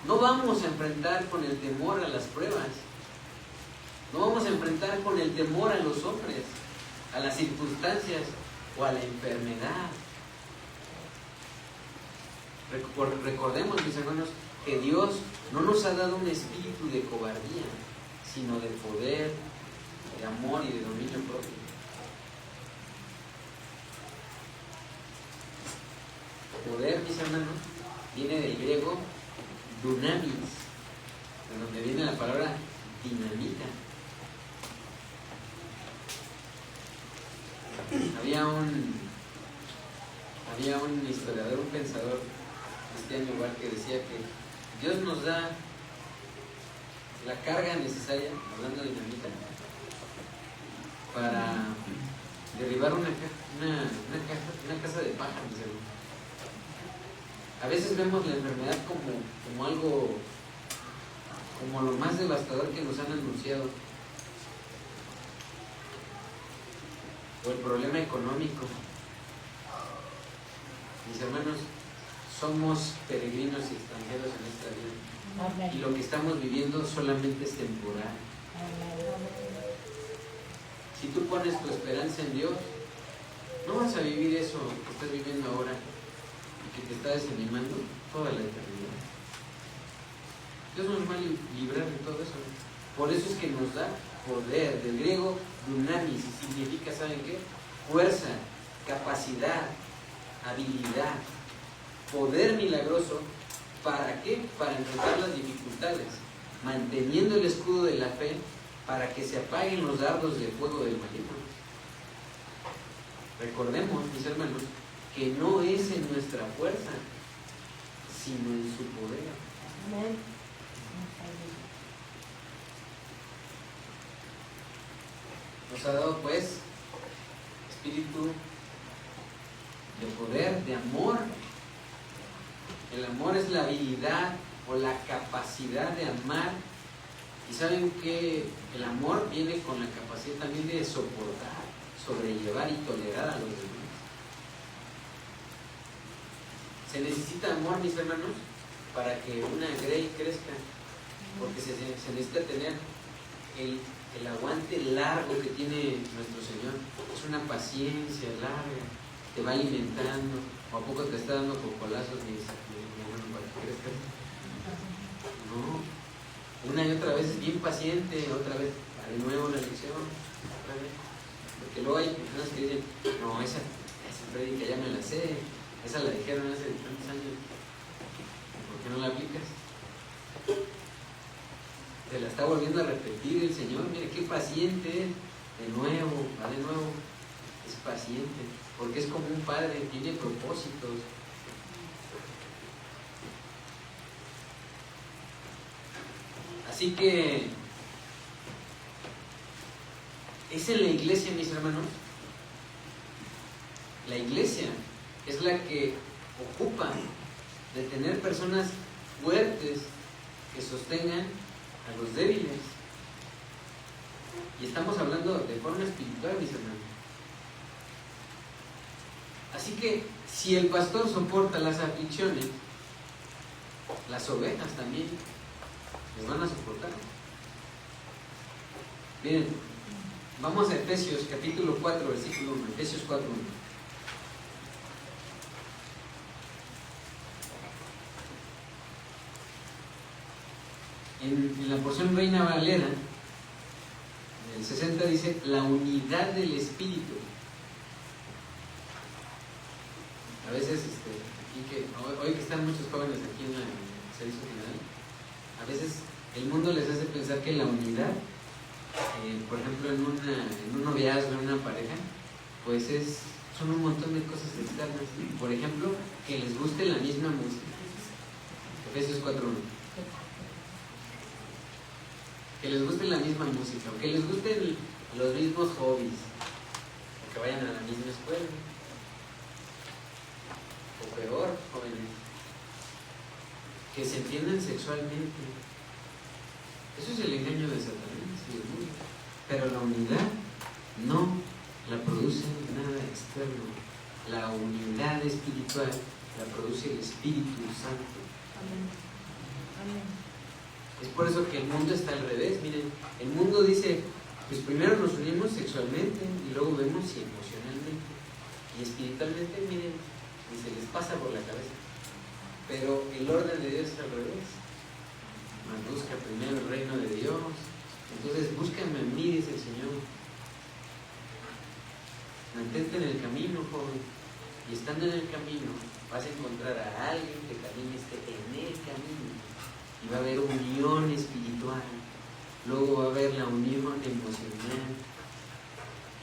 No vamos a enfrentar con el temor a las pruebas. No vamos a enfrentar con el temor a los hombres, a las circunstancias o a la enfermedad. Recordemos, mis hermanos, que Dios no nos ha dado un espíritu de cobardía, sino de poder, de amor y de dominio propio. Poder, mis hermanos, viene del griego dunamis, de donde viene la palabra dinamita. Había un historiador, un pensador cristiano igual, que decía que Dios nos da la carga necesaria, hablando de dinamita, para derribar una casa de paja. A veces vemos la enfermedad como algo, como lo más devastador que nos han anunciado, o el problema económico. Mis hermanos, somos peregrinos y extranjeros en esta vida. Amén. Y lo que estamos viviendo solamente es temporal. Amén. Si tú pones tu esperanza en Dios, no vas a vivir eso que estás viviendo ahora y que te está desanimando toda la eternidad. Dios nos va a librar de todo eso. Por eso es que nos da poder, del griego dunamis, y significa, ¿saben qué? Fuerza, capacidad, habilidad, poder milagroso. ¿Para qué? Para enfrentar las dificultades, manteniendo el escudo de la fe para que se apaguen los dardos de fuego del maligno. Recordemos, mis hermanos, que no es en nuestra fuerza, sino en su poder. Amén. Nos ha dado pues espíritu de poder, de amor. El amor es la habilidad o la capacidad de amar. Y saben que el amor viene con la capacidad también de soportar, sobrellevar y tolerar a los demás. Se necesita amor, mis hermanos, para que una grey crezca, porque se necesita tener el aguante largo que tiene nuestro Señor. Es una paciencia larga, te va alimentando. ¿O a poco te está dando cocolazos, mi hermano, para que crezcas? No. Una y otra vez es bien paciente, otra vez de nuevo la lección, otra vez. Porque luego hay personas que dicen, no, esa prédica ya me la sé, esa la dijeron hace tantos años, ¿por qué no la aplicas? Se la está volviendo a repetir el Señor, mire qué paciente es, de nuevo, va de nuevo, es paciente, porque es como un padre, tiene propósitos. Así que es en la iglesia, mis hermanos. La iglesia es la que ocupa de tener personas fuertes que sostengan a los débiles. Y estamos hablando de forma espiritual, mis hermanos. Así que si el pastor soporta las aflicciones, las ovejas también les van a soportar. Miren, vamos a Efesios capítulo 4, versículo 1. Efesios 4, 1. En la porción Reina Valera, el 60 dice, la unidad del Espíritu. A veces, hoy que están muchos jóvenes aquí en el servicio general, a veces el mundo les hace pensar que la unidad, por ejemplo, en un noviazgo, en una pareja, pues son un montón de cosas externas. Por ejemplo, que les guste la misma música. Efesios 4.1. Que les guste la misma música, o que les gusten los mismos hobbies, o que vayan a la misma escuela. O peor, jóvenes, que se entiendan sexualmente. Eso es el engaño de Satanás y del mundo. Pero la unidad no la produce nada externo. La unidad espiritual la produce el Espíritu Santo. Amén. Amén. Es por eso que el mundo está al revés. Miren, el mundo dice, pues primero nos unimos sexualmente y luego vemos si emocionalmente y espiritualmente, miren, y se les pasa por la cabeza. Pero el orden de Dios es al revés. Mas busca primero el reino de Dios. Entonces búscame a mí, dice el Señor. Mantente en el camino, joven. Y estando en el camino vas a encontrar a alguien que también esté en el camino. Y va a haber unión espiritual. Luego va a haber la unión emocional.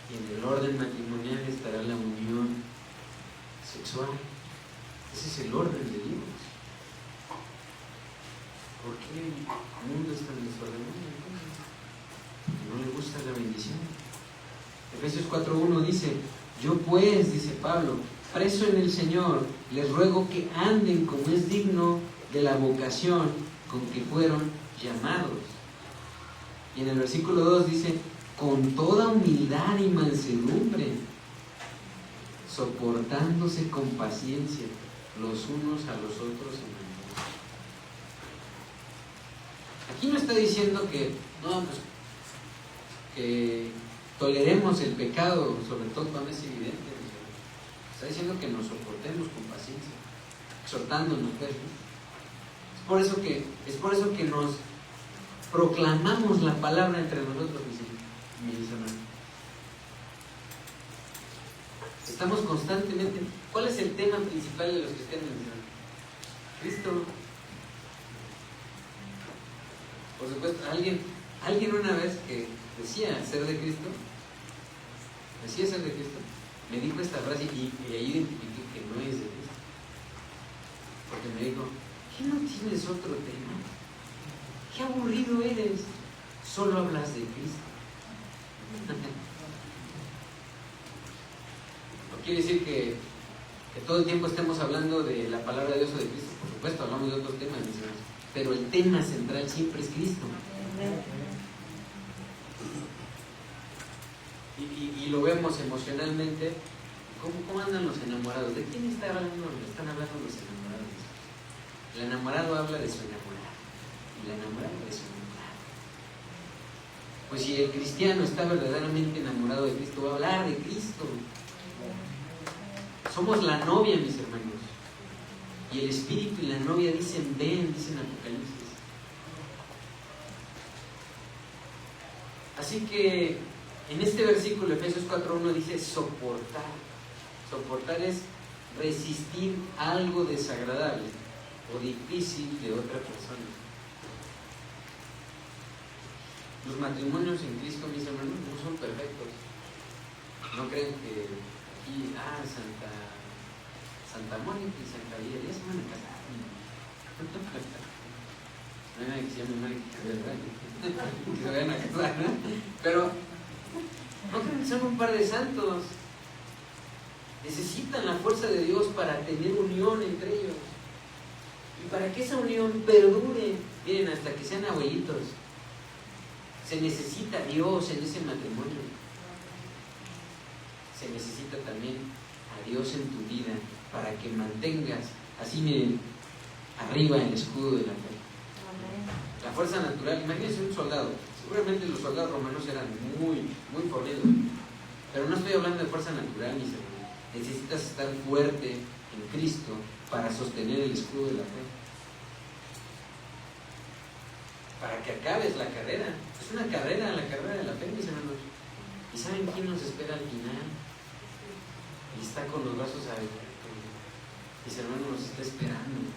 Y en el orden matrimonial estará la unión sexual. Ese es el orden de Dios. ¿Por qué el mundo es tan desordenado? Porque no le gusta la bendición. Efesios 4.1 dice, yo pues, dice Pablo, preso en el Señor, les ruego que anden como es digno de la vocación con que fueron llamados. Y en el versículo 2 dice, con toda humildad y mansedumbre, soportándose con paciencia los unos a los otros en amor. Aquí no está diciendo que no, pues, que toleremos el pecado, sobre todo cuando es evidente. Está diciendo que nos soportemos con paciencia, exhortándonos, pues, ¿no? Es por eso que nos proclamamos la palabra entre nosotros, mis hermanos. Estamos constantemente. ¿Cuál es el tema principal de los cristianos? Cristo. Por supuesto, alguien Alguien una vez que decía ser de Cristo, me dijo esta frase y ahí identifiqué que no es de Cristo. Porque me dijo, ¿qué no tienes otro tema? ¿Qué aburrido eres? Solo hablas de Cristo. No quiere decir que todo el tiempo estemos hablando de la palabra de Dios o de Cristo. Por supuesto, hablamos de otros temas, mis hermanos, pero el tema central siempre es Cristo. Y lo vemos emocionalmente. ¿Cómo andan los enamorados? ¿De quién están hablando los enamorados? El enamorado habla de su enamorado y la enamorada de su enamorado. Pues si el cristiano está verdaderamente enamorado de Cristo, va a hablar de Cristo. Somos la novia, mis hermanos, y el espíritu y la novia dicen ven, dicen Apocalipsis. Así que en este versículo, Efesios 4:1 dice soportar. Soportar es resistir algo desagradable o difícil de otra persona. Los matrimonios en Cristo, mis hermanos, no son perfectos. No creen que aquí, Santa Mónica y Santa María ya se van a casar. No hay nadie que se llame Mónica, ¿verdad? Que se vayan a casar, ¿no? Pero no creen que son un par de santos. Necesitan la fuerza de Dios para tener unión entre ellos. Y para que esa unión perdure, miren, hasta que sean abuelitos. Se necesita Dios en ese matrimonio. Se necesita también a Dios en tu vida para que mantengas, así miren, arriba el escudo de la fe. La fuerza natural, imagínense un soldado. Seguramente los soldados romanos eran muy fornidos. Pero no estoy hablando de fuerza natural, mis hermanos. Necesitas estar fuerte en Cristo para sostener el escudo de la fe. Para que acabes la carrera. Es una carrera, la carrera de la fe, mis hermanos. ¿Y saben quién nos espera al final? Y está con los brazos abiertos. Mis hermanos, nos está esperando.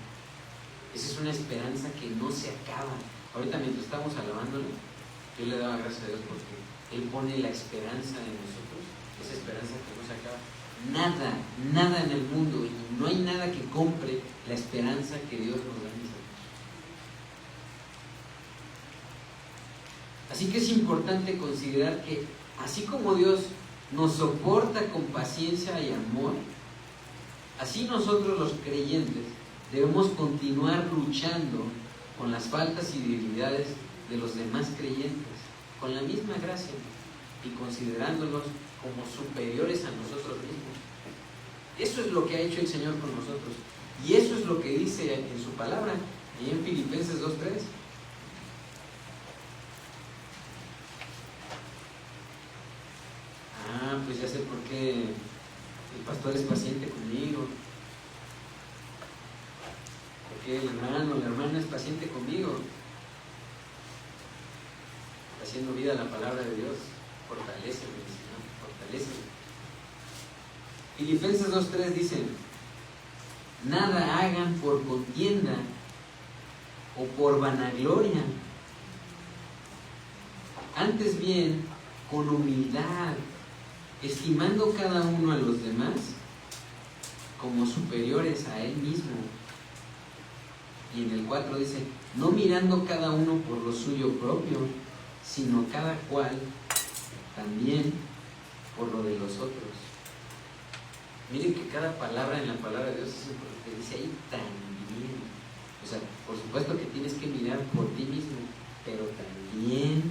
Esa es una esperanza que no se acaba. Ahorita mientras estamos alabándole, yo le daba gracias a Dios porque Él pone la esperanza en nosotros, esa esperanza que no se acaba. Nada en el mundo, y no hay nada que compre la esperanza que Dios nos da, mis hermanos. Así que es importante considerar que así como Dios nos soporta con paciencia y amor, así nosotros los creyentes debemos continuar luchando con las faltas y debilidades de los demás creyentes, con la misma gracia y considerándolos como superiores a nosotros mismos. Eso es lo que ha hecho el Señor con nosotros, y eso es lo que dice en su palabra, y en Filipenses 2:3. Pues ya sé por qué el pastor es paciente conmigo, porque el hermano, la hermana es paciente conmigo, haciendo vida a la palabra de Dios. Fortaléceme, Señor, fortaléceme. Filipenses 2:3 dice: nada hagan por contienda o por vanagloria, antes bien con humildad, estimando cada uno a los demás como superiores a él mismo. Y en el 4 dice: no mirando cada uno por lo suyo propio, sino cada cual también por lo de los otros. Miren que cada palabra en la palabra de Dios es importante, dice ahí también. O sea, por supuesto que tienes que mirar por ti mismo, pero también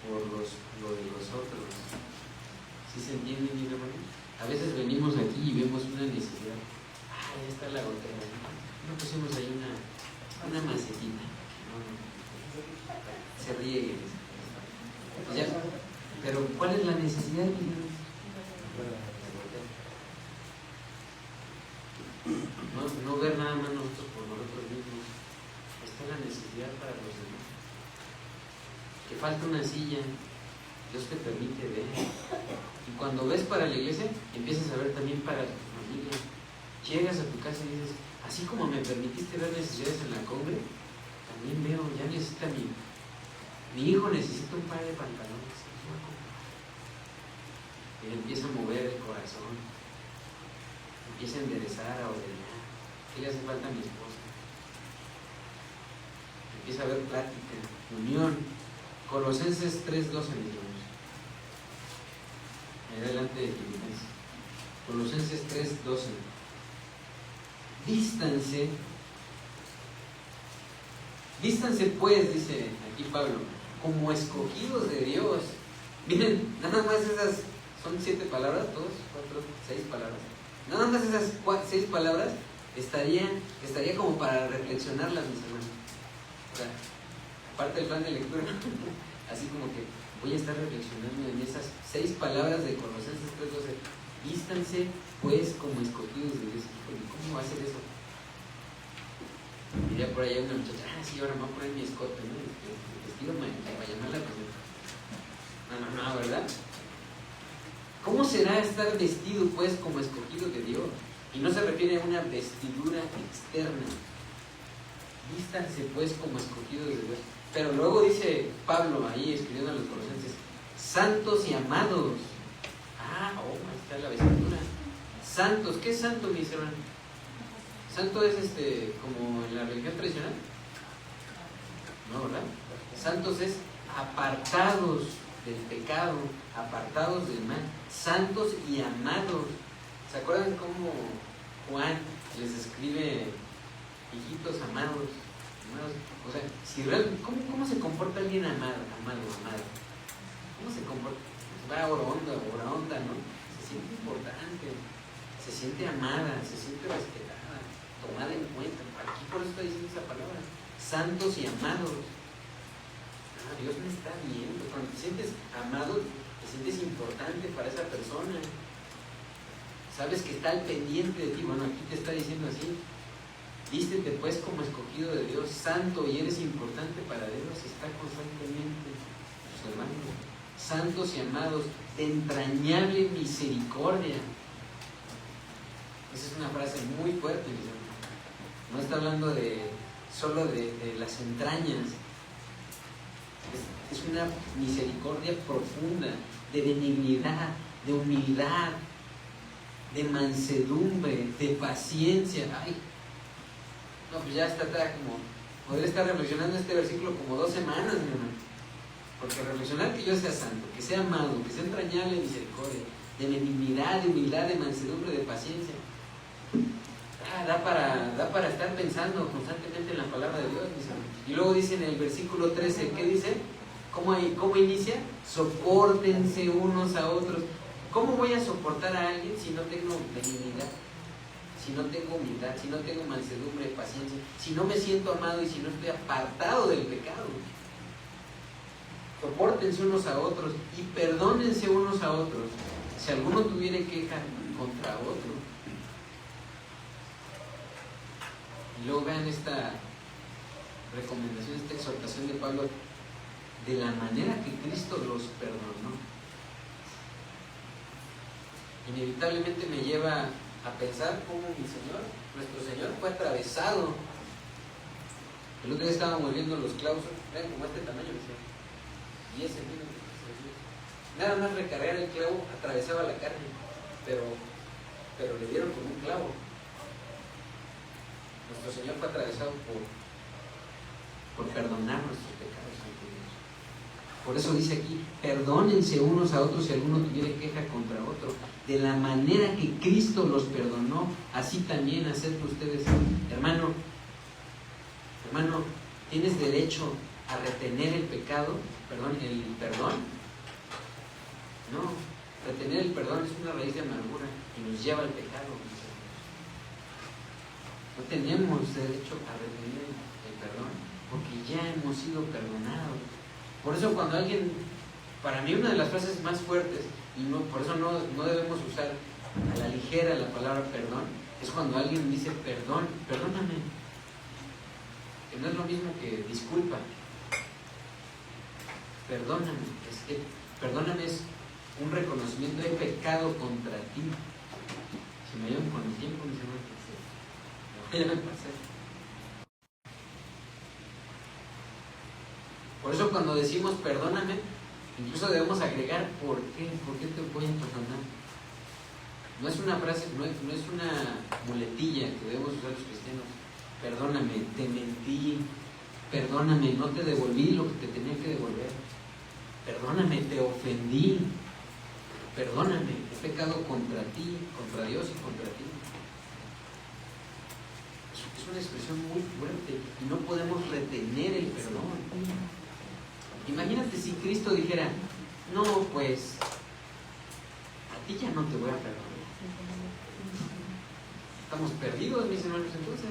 por lo de los otros. ¿Sí se entiende, mi hermano? A veces venimos aquí y vemos una necesidad. Ya está la gotera. No pusimos ahí una macetita. Se riegue. Ya. Pero ¿cuál es la necesidad, mi hermano? No ver nada más nosotros por nosotros mismos. Está la necesidad para los demás. Que falta una silla, Dios te permite ver. Y cuando ves para la iglesia, empiezas a ver también para tu familia. Llegas a tu casa y dices: así como me permitiste ver necesidades en la congre, también veo, ya necesita mi Mi hijo necesita un par de pantalones. Y le empieza a mover el corazón. Empieza a enderezar, a ordenar. ¿Qué le hace falta a mi esposa? Empieza a haber plática, unión. Colosenses 3:12, mis hermanos. Ahí adelante de Filipenses. Colosenses 3:12. Vístanse pues, dice aquí Pablo, como escogidos de Dios. Miren, nada más esas, son 7 palabras, 2, 4, 6 palabras. Nada más esas 6 palabras estaría como para reflexionarlas, mis hermanos. O sea, aparte del plan de lectura, así como que voy a estar reflexionando en esas 6 palabras de Colosenses 3:12. Vístanse pues como escogidos de Dios. ¿Cómo va a hacer eso? Diría por allá una muchacha, sí, ahora me voy a poner mi escote, ¿no? El vestido para llamar la atención. No, ¿verdad? ¿Cómo será estar vestido pues como escogido de Dios? Y no se refiere a una vestidura externa. Vístanse pues como escogidos de Dios. Pero luego dice Pablo ahí escribiendo a los Colosenses, santos y amados. Ahí está la vestidura. Santos, ¿qué es santo, mis hermanos? Santo es como en la religión tradicional. No, ¿verdad? Santos es apartados del pecado, apartados del mal, santos y amados. ¿Se acuerdan cómo Juan les escribe hijitos amados? O sea, si realmente, ¿cómo se comporta alguien amado? ¿Cómo se comporta? Pues va hora onda, ¿no? Se siente importante, se siente amada, se siente respetada, tomada en cuenta. Aquí por eso está diciendo esa palabra, santos y amados. Dios me está viendo. Cuando te sientes amado, te sientes importante para esa persona. Sabes que está al pendiente de ti. Bueno, aquí te está diciendo así. Vístete pues como escogido de Dios, santo, y eres importante para Dios. Está constantemente, tus hermanos, santos y amados, de entrañable misericordia. Esa es una frase muy fuerte, mis hermanos. No está hablando solo de las entrañas. Es una misericordia profunda, de benignidad, de humildad, de mansedumbre, de paciencia. Pues ya está como, podría estar reflexionando este versículo como 2 semanas, mi hermano. Porque reflexionar que yo sea santo, que sea amado, que sea entrañable de misericordia, de benignidad, de humildad, de mansedumbre, de paciencia. Da para estar pensando constantemente en la palabra de Dios, mis hermanos. Y luego dice en el versículo 13, ¿qué dice? ¿Cómo inicia? Sopórtense unos a otros. ¿Cómo voy a soportar a alguien si no tengo benignidad? Si no tengo humildad, si no tengo mansedumbre, paciencia, si no me siento amado y si no estoy apartado del pecado. Sopórtense unos a otros y perdónense unos a otros si alguno tuviera queja contra otro. Y luego vean esta recomendación, esta exhortación de Pablo, de la manera que Cristo los perdonó. Inevitablemente me lleva a pensar cómo nuestro Señor fue atravesado. El otro día estábamos viendo los clavos, vean como este tamaño, y ese mismo. Nada más recargar el clavo atravesaba la carne, pero le dieron con un clavo. Nuestro Señor fue atravesado por perdonar nuestros pecados ante Dios. Por eso dice aquí, perdónense unos a otros si alguno tuviera queja contra otro. De la manera que Cristo los perdonó, así también haced ustedes. Hermano, ¿tienes derecho a retener el perdón? No, retener el perdón es una raíz de amargura y nos lleva al pecado. No tenemos derecho a retener el perdón, porque ya hemos sido perdonados. Por eso cuando alguien, para mí una de las frases más fuertes, y por eso no debemos usar a la ligera la palabra perdón, es cuando alguien dice perdóname, que no es lo mismo que disculpa. Perdóname es un reconocimiento de pecado contra ti. Si me llevan con el tiempo, mis hermanos, ya me pasé. Por eso cuando decimos perdóname, incluso debemos agregar ¿por qué? ¿Por qué te voy a perdonar? No es una frase, no es una muletilla que debemos usar los cristianos. Perdóname, te mentí. Perdóname, no te devolví lo que te tenía que devolver. Perdóname, te ofendí. Perdóname, he pecado contra ti, contra Dios y contra ti. Es una expresión muy fuerte y no podemos retener el perdón. Imagínate si Cristo dijera, no, pues, a ti ya no te voy a perdonar. Estamos perdidos, mis hermanos, entonces.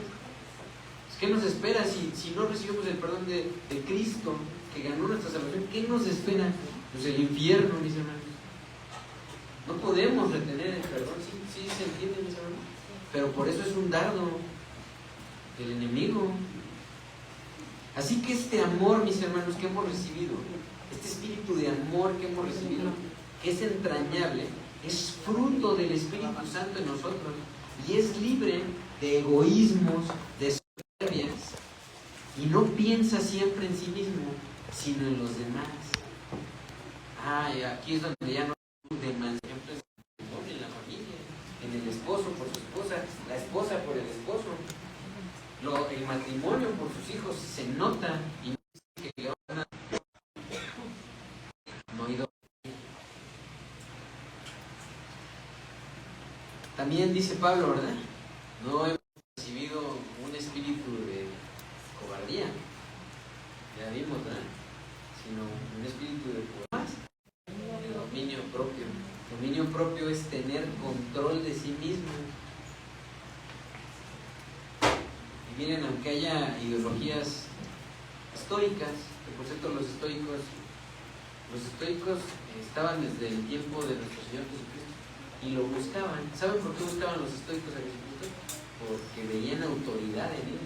¿Qué nos espera si no recibimos el perdón de Cristo, que ganó nuestra salvación? ¿Qué nos espera? Pues el infierno, mis hermanos. No podemos retener el perdón, sí se entiende, mis hermanos. Pero por eso es un dardo del enemigo. Así que este amor, mis hermanos, que hemos recibido, este espíritu de amor que hemos recibido, que es entrañable, es fruto del Espíritu Santo en nosotros y es libre de egoísmos, de soberbias, y no piensa siempre en sí mismo, sino en los demás. Aquí es donde ya no hay demás, siempre en la familia, en el esposo por su esposa, la esposa por el esposo, el matrimonio por sus hijos, se nota y que le van a no ido. También dice Pablo, ¿verdad? No hemos recibido un espíritu de cobardía, ya vimos, ¿verdad? Sino un espíritu de dominio propio. Dominio propio es tener control de sí mismo. Y miren, aunque haya ideologías estoicas, que por cierto los estoicos estaban desde el tiempo de nuestro Señor Jesucristo y lo buscaban. ¿Saben por qué buscaban los estoicos a Jesucristo? Porque veían autoridad en él.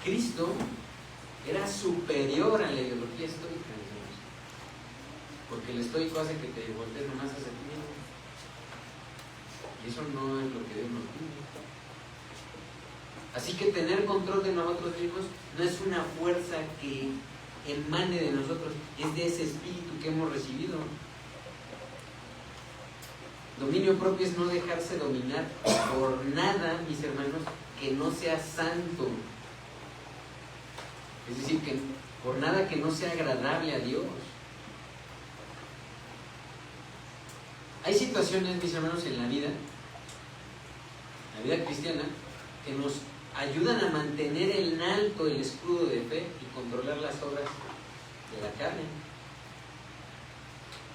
Cristo era superior a la ideología estoica, porque el estoico hace que te voltees nomás hacia ti mismo, y eso no es lo que Dios nos pide. Así que tener control de nosotros mismos no es una fuerza que emane de nosotros, es de ese espíritu que hemos recibido. Dominio propio es no dejarse dominar por nada, mis hermanos, que no sea santo. Es decir, que por nada que no sea agradable a Dios. Hay situaciones, mis hermanos, en la vida cristiana, que nos ayudan a mantener en alto el escudo de fe y controlar las obras de la carne.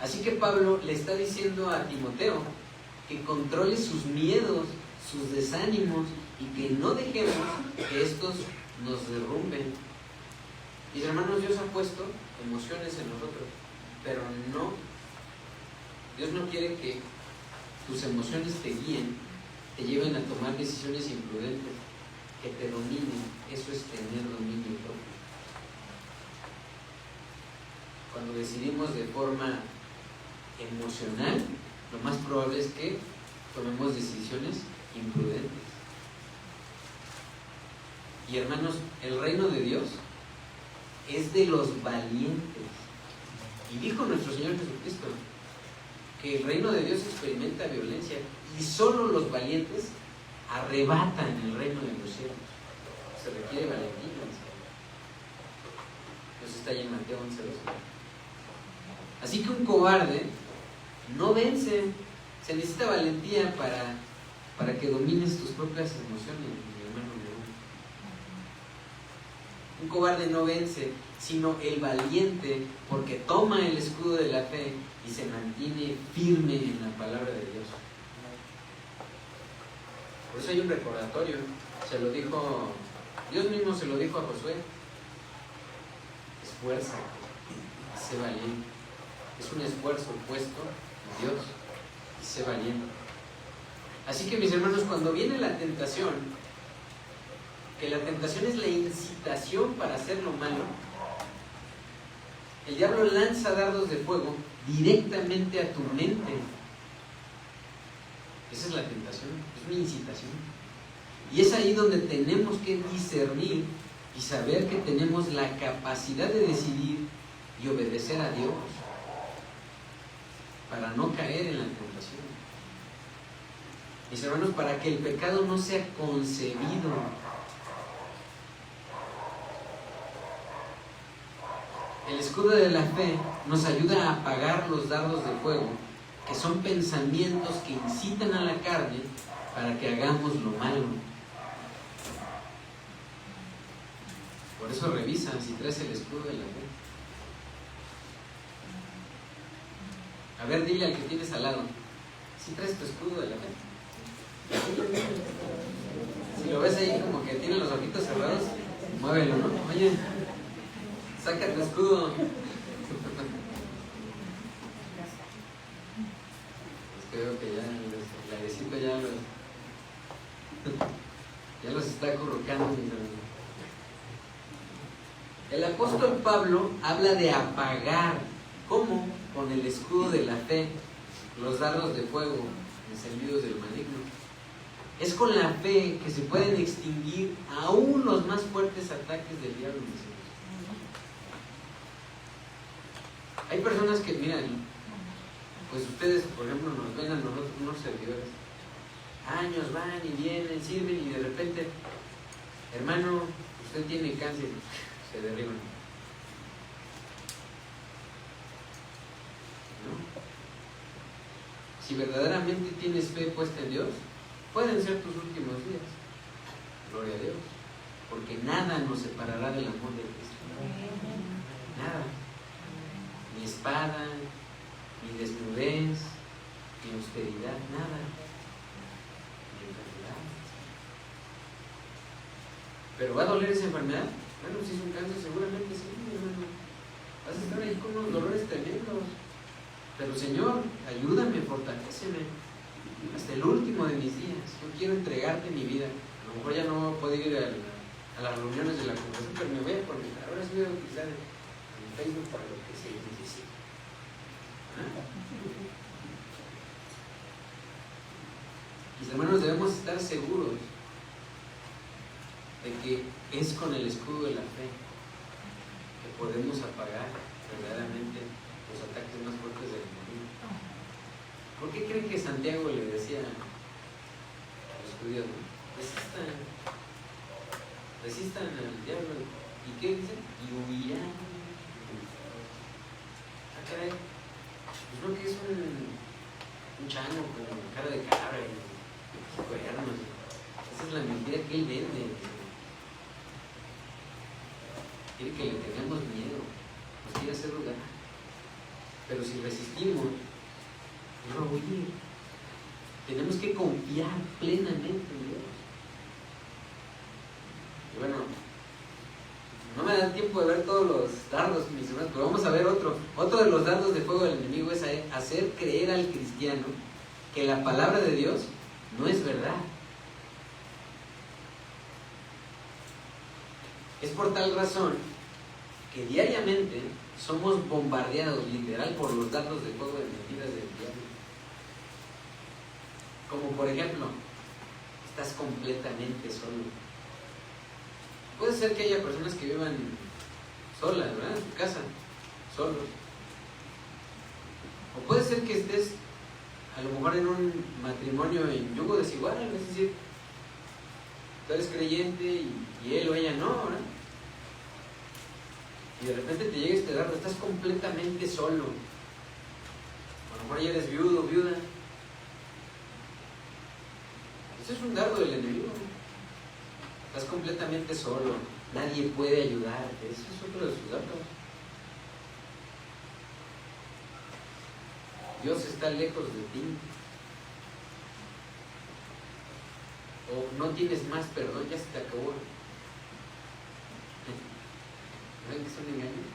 Así que Pablo le está diciendo a Timoteo que controle sus miedos, sus desánimos y que no dejemos que estos nos derrumben. Mis hermanos, Dios ha puesto emociones en nosotros, pero Dios no quiere que tus emociones te guíen, te lleven a tomar decisiones imprudentes, que te dominen. Eso es tener dominio propio. Cuando decidimos de forma emocional, lo más probable es que tomemos decisiones imprudentes. Y hermanos, el reino de Dios es de los valientes. Y dijo nuestro Señor Jesucristo que el reino de Dios experimenta violencia y solo los valientes arrebatan el reino de los cielos. Se requiere valentía. Eso está ahí en Mateo 11:12. Así que un cobarde no vence. Se necesita valentía para que domines tus propias emociones, mi hermano. Un cobarde no vence, sino el valiente, porque toma el escudo de la fe y se mantiene firme en la palabra de Dios. Por eso hay un recordatorio. Dios mismo se lo dijo a Josué: esfuerza, sé valiente. Es un esfuerzo puesto en Dios y sé valiente. Así que, mis hermanos, cuando viene la tentación, que la tentación es la incitación para hacer lo malo, el diablo lanza dardos de fuego directamente a tu mente. Esa es la tentación, es una incitación. Y es ahí donde tenemos que discernir y saber que tenemos la capacidad de decidir y obedecer a Dios para no caer en la tentación. Mis hermanos, para que el pecado no sea concebido. El escudo de la fe nos ayuda a apagar los dardos de fuego, que son pensamientos que incitan a la carne para que hagamos lo malo. Por eso revisa si traes el escudo de la fe. A ver, dile al que tienes al lado, si traes tu escudo de la fe. Si lo ves ahí como que tiene los ojitos cerrados, muévelo, ¿no? Oye, saca tu escudo. Creo que ya el airecito ya los está acurrucando, mis hermanos. El apóstol Pablo habla de apagar. ¿Cómo? Con el escudo de la fe, los dardos de fuego encendidos del maligno. Es con la fe que se pueden extinguir aún los más fuertes ataques del diablo, mis hermanos. Hay personas que, miran, pues ustedes, por ejemplo, nos ven a nosotros unos servidores. Años van y vienen, sirven y de repente, hermano, usted tiene cáncer, se derriban. ¿No? Si verdaderamente tienes fe puesta en Dios, pueden ser tus últimos días. Gloria a Dios. Porque nada nos separará del amor de Cristo. Nada. Ni espada, ni desnudez, ni austeridad, nada. Ni enfermedad. ¿Pero va a doler esa enfermedad? Bueno, si es un cáncer, seguramente sí, hermano. Vas a estar ahí con unos dolores tremendos. Pero Señor, ayúdame, fortaléceme hasta el último de mis días. Yo quiero entregarte mi vida. A lo mejor ya no puedo ir a las reuniones de la congregación, pero me voy a conectar. Ahora sí voy a utilizar el Facebook para lo que se necesite. Mis hermanos, debemos estar seguros de que es con el escudo de la fe que podemos apagar verdaderamente los ataques más fuertes del enemigo. ¿Por qué creen que Santiago le decía a los judíos, ¿no? resistan al diablo? ¿Y qué dice? Y huirán. Ah, caray, pues no que es un chango con cara de cabra y cuernos. Esa es la mentira que él vende. Quiere que le tengamos miedo, nos quiere hacer lugar. Pero si resistimos, no va a huir. Tenemos que confiar plenamente en Dios. Y bueno, no me da tiempo de ver todos los dardos, mis hermanos, pero vamos a ver otro. Otro de los dardos de fuego del enemigo es hacer creer al cristiano que la palabra de Dios no es verdad. Es por tal razón que diariamente somos bombardeados literal por los dardos de fuego de mentiras del diablo. Como por ejemplo, estás completamente solo. Puede ser que haya personas que vivan solas, ¿verdad? En su casa, solos. O puede ser que estés a lo mejor en un matrimonio en yugo desigual, es decir, tú eres creyente y él o ella no, ¿verdad? Y de repente te llega este dardo, estás completamente solo. A lo mejor ya eres viudo o viuda. Eso es un dardo del enemigo. Estás completamente solo, nadie puede ayudarte. Eso es otro de sus dardos. Dios está lejos de ti. O no tienes más perdón, ya se te acabó. ¿Ven que son engaños?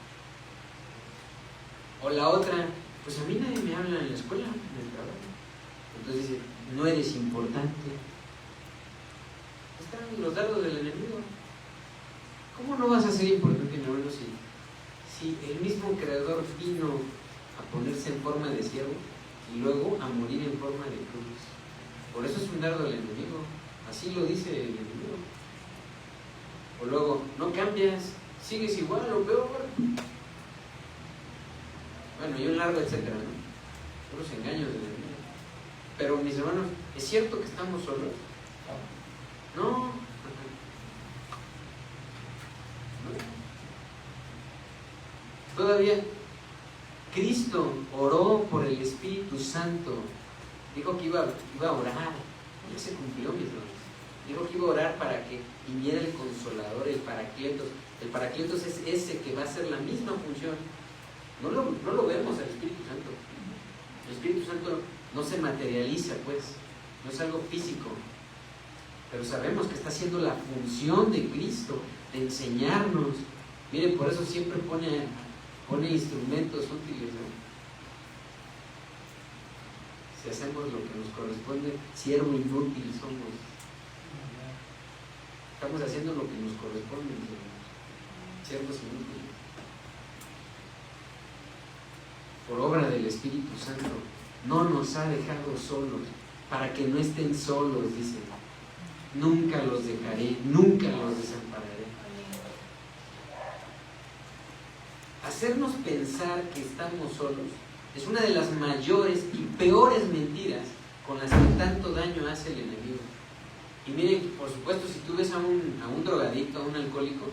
O la otra, pues a mí nadie me habla en la escuela, en el trabajo. Entonces dice, no eres importante. Están los dardos del enemigo. ¿Cómo no vas a ser importante, mi hermano, si el mismo creador vino a ponerse en forma de siervo y luego a morir en forma de cruz? Por eso es un dardo del enemigo. Así lo dice el enemigo. O luego, no cambias, sigues igual o peor. Bueno, y un largo etcétera, ¿no? Puros engaños del enemigo. Pero mis hermanos, ¿es cierto que estamos solos? No. Todavía Cristo oró por el Espíritu Santo. Dijo que iba a orar. Ya se cumplió, mis hermanos. Dijo que iba a orar para que viniera el Consolador, el Paracletos. El Paracletos es ese que va a hacer la misma función. No lo vemos al Espíritu Santo. El Espíritu Santo no se materializa, pues. No es algo físico. Pero sabemos que está haciendo la función de Cristo, de enseñarnos. Miren, por eso siempre pone instrumentos útiles, ¿no? Si hacemos lo que nos corresponde, siervo inútil somos. Estamos haciendo lo que nos corresponde, siervos inútiles. Por obra del Espíritu Santo, no nos ha dejado solos, para que no estén solos, dice. Nunca los dejaré, nunca los desampararé. Hacernos pensar que estamos solos es una de las mayores y peores mentiras con las que tanto daño hace el enemigo. Y miren, por supuesto, si tú ves a un drogadicto, a un alcohólico,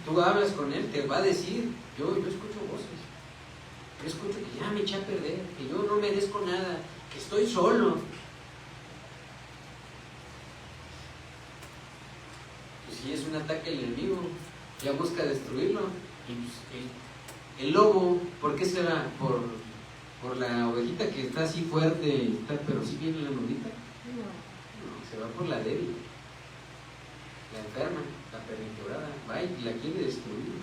tú hablas con él, te va a decir, yo escucho voces, yo escucho que ya me eché a perder, que yo no merezco nada, que estoy solo. Pues sí, es un ataque al enemigo, ya busca destruirlo. Y pues, el lobo, ¿por qué se va? ¿Por la ovejita que está así fuerte, pero sí viene la nudita? No, se va por la débil, la enferma, la perniquebrada, va y la quiere destruir.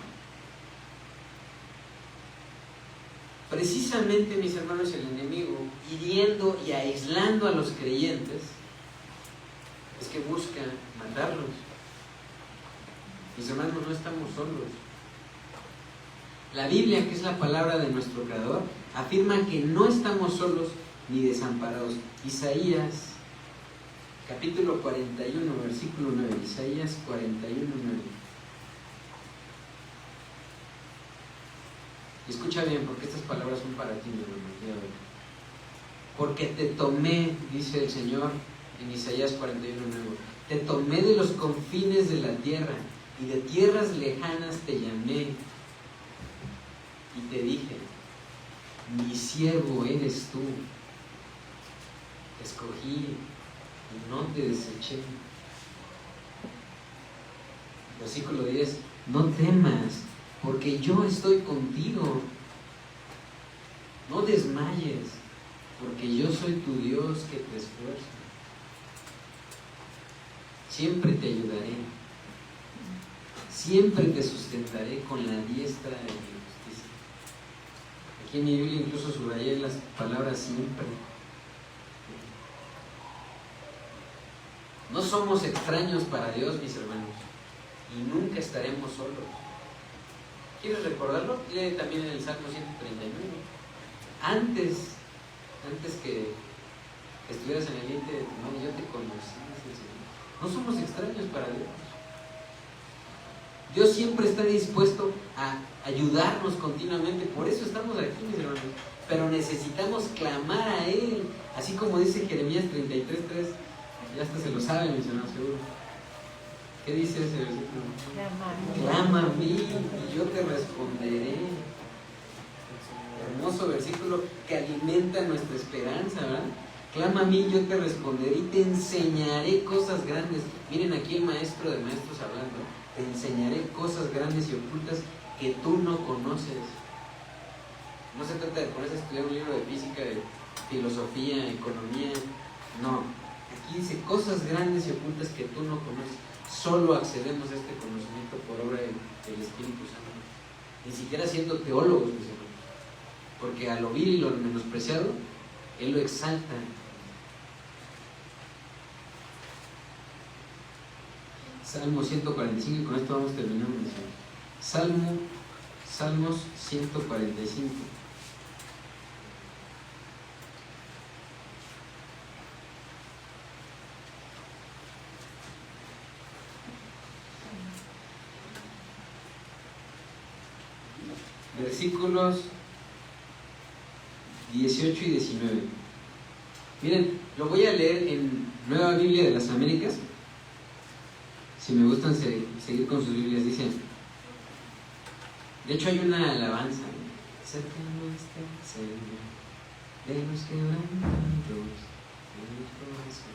Precisamente, mis hermanos, el enemigo, hiriendo y aislando a los creyentes, es que busca matarlos. Mis hermanos, no estamos solos. La Biblia, que es la palabra de nuestro Creador, afirma que no estamos solos ni desamparados. Isaías, capítulo 41, versículo 9. Isaías 41, 9. Escucha bien, porque estas palabras son para ti, mi hermano. Porque te tomé, dice el Señor en Isaías 41, 9. Te tomé de los confines de la tierra, y de tierras lejanas te llamé. Y te dije, mi siervo eres tú, te escogí y no te deseché. Versículo 10, no temas, porque yo estoy contigo. No desmayes, porque yo soy tu Dios que te esfuerza. Siempre te ayudaré, siempre te sustentaré con la diestra de mi justicia. Aquí en mi Biblia incluso subrayé las palabras siempre. No somos extraños para Dios, mis hermanos, y nunca estaremos solos. ¿Quieres recordarlo? Lee también en el Salmo 139. Antes que estuvieras en el vientre de tu madre, yo te conocí, dice el Señor. No somos extraños para Dios. Dios siempre está dispuesto a ayudarnos continuamente. Por eso estamos aquí, mis hermanos. Pero necesitamos clamar a Él. Así como dice Jeremías 33:3. Ya hasta se lo saben, mis hermanos, seguro. ¿Qué dice ese versículo? Clama a mí y yo te responderé. Hermoso versículo que alimenta nuestra esperanza, ¿verdad? Clama a mí, yo te responderé y te enseñaré cosas grandes. Miren aquí el maestro de maestros hablando. Te enseñaré cosas grandes y ocultas que tú no conoces. No se trata de ponerse a estudiar un libro de física, de filosofía, economía. No. Aquí dice cosas grandes y ocultas que tú no conoces. Solo accedemos a este conocimiento por obra del Espíritu Santo. Ni siquiera siendo teólogos, mis hermanos. Porque a lo vil y lo menospreciado, Él lo exalta. Salmo 145, y con esto vamos terminando, mis hermanos. Salmos 145. versículos 18 y 19. Miren, lo voy a leer en Nueva Biblia de las Américas. Si me gustan seguir con sus Biblias, dicen. De hecho hay una alabanza. Cercano está el Señor, de los quebrantados del corazón.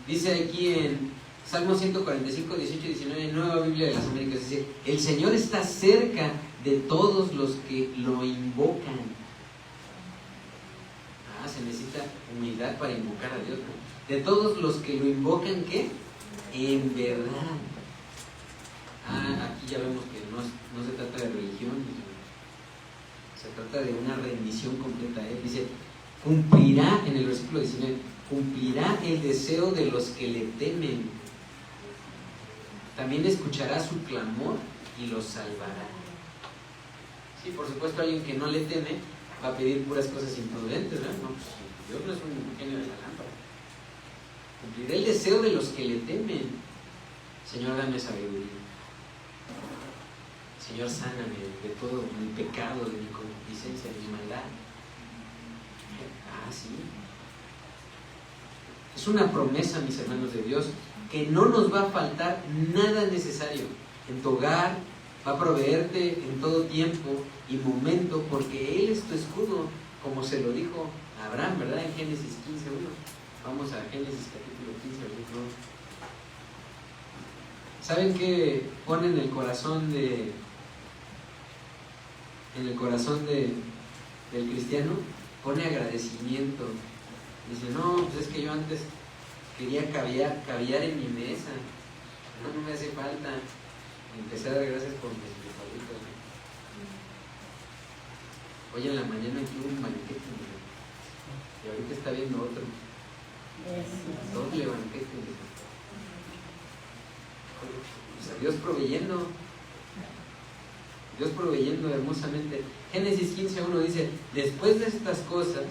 Dice aquí en Salmo 145, 18 y 19, Nueva Biblia de las Américas, dice: el Señor está cerca de todos los que lo invocan. Se necesita humildad para invocar a Dios, ¿no? De todos los que lo invocan, ¿qué? En verdad. Aquí ya vemos que no se trata de religión, se trata de una rendición completa. Dice, cumplirá, en el versículo 19, cumplirá el deseo de los que le temen. También escuchará su clamor y los salvará. Sí, por supuesto, alguien que no le teme va a pedir puras cosas imprudentes, ¿verdad? No, pues Dios no es un genio de la lámpara. Cumplirá el deseo de los que le temen. Señor, dame sabiduría. Señor, sáname de todo mi pecado, de mi concupiscencia, de mi maldad. Sí. Es una promesa, mis hermanos de Dios, que no nos va a faltar nada necesario. En tu hogar va a proveerte en todo tiempo y momento, porque Él es tu escudo, como se lo dijo a Abraham, ¿verdad? En Génesis 15:1. Vamos a Génesis capítulo 15, versículo 1. ¿Saben qué pone en el corazón del cristiano? Pone agradecimiento. Dice, no, pues es que yo antes quería caviar en mi mesa, no me hace falta. Empecé a dar gracias por mis favoritos. Hoy en la mañana aquí hubo un banquete, y ahorita está viendo otro. Doble banquete. O sea, Dios proveyendo hermosamente. Génesis 15:1 dice, después de estas cosas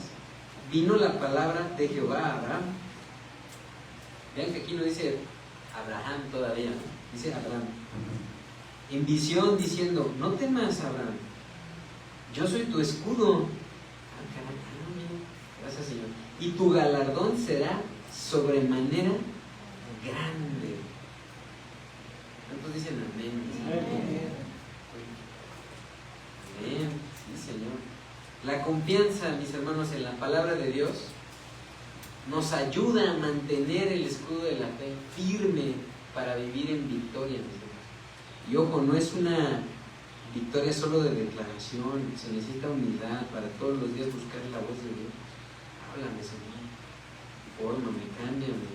vino la palabra de Jehová a Abraham. Vean que aquí no dice Abraham todavía, ¿no? Dice Abraham. En visión diciendo, no temas, Abraham, yo soy tu escudo. Gracias, Señor. Y tu galardón será sobremanera grande. ¿Cuántos dicen amén? Amén. Amén. Sí, Señor. La confianza, mis hermanos, en la palabra de Dios nos ayuda a mantener el escudo de la fe firme para vivir en victoria, mis hermanos. Y ojo, no es una victoria solo de declaración, se necesita humildad para todos los días buscar la voz de Dios. Háblame, Señor, fórmame, cámbiame,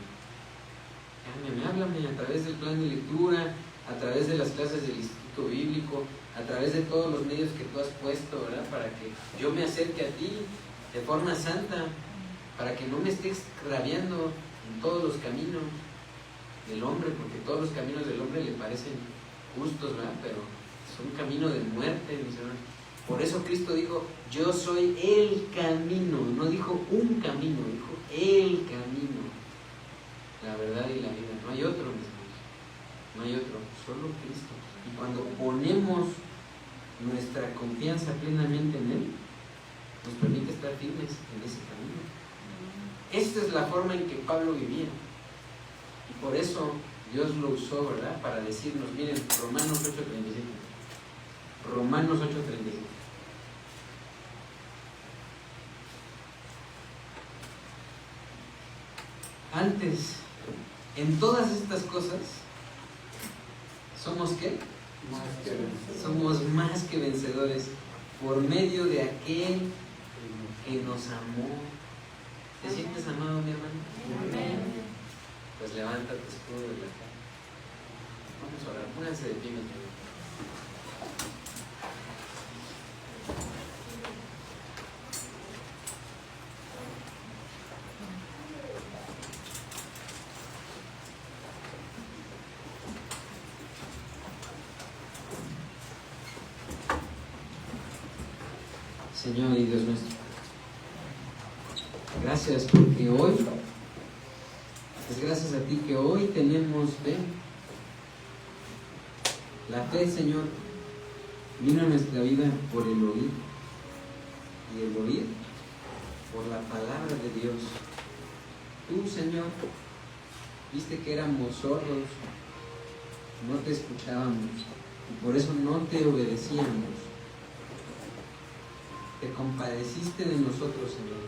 háblame a través del plan de lectura, a través de las clases del Instituto Bíblico, a través de todos los medios que tú has puesto, ¿verdad? Para que yo me acerque a ti de forma santa, para que no me esté extraviando en todos los caminos del hombre, porque todos los caminos del hombre le parecen justos, ¿verdad? Pero son un camino de muerte, mis hermanos. Por eso Cristo dijo, yo soy el camino. No dijo un camino, dijo el camino, la verdad y la vida. No hay otro, mis hermanos. No hay otro, solo Cristo. Y cuando ponemos nuestra confianza plenamente en Él, nos permite estar firmes en ese camino. Esta es la forma en que Pablo vivía. Y por eso Dios lo usó, ¿verdad? Para decirnos, miren, Romanos 8:37. Romanos 8:37. Antes, en todas estas cosas, ¿somos qué? Somos más que vencedores por medio de aquel que nos amó. ¿Te sientes amado, mi hermano? Amén. Pues levanta tu escudo de la fe. Vamos a orar, pónganse de pie, mi hermano. Señor y Dios nuestro, gracias porque hoy, es gracias a ti que hoy tenemos fe. La fe, Señor, Vino a nuestra vida por el oír, y el oír por la palabra de Dios. Tú, Señor, viste que éramos sordos, no te escuchábamos, y por eso no te obedecíamos. Te compadeciste de nosotros, Señor.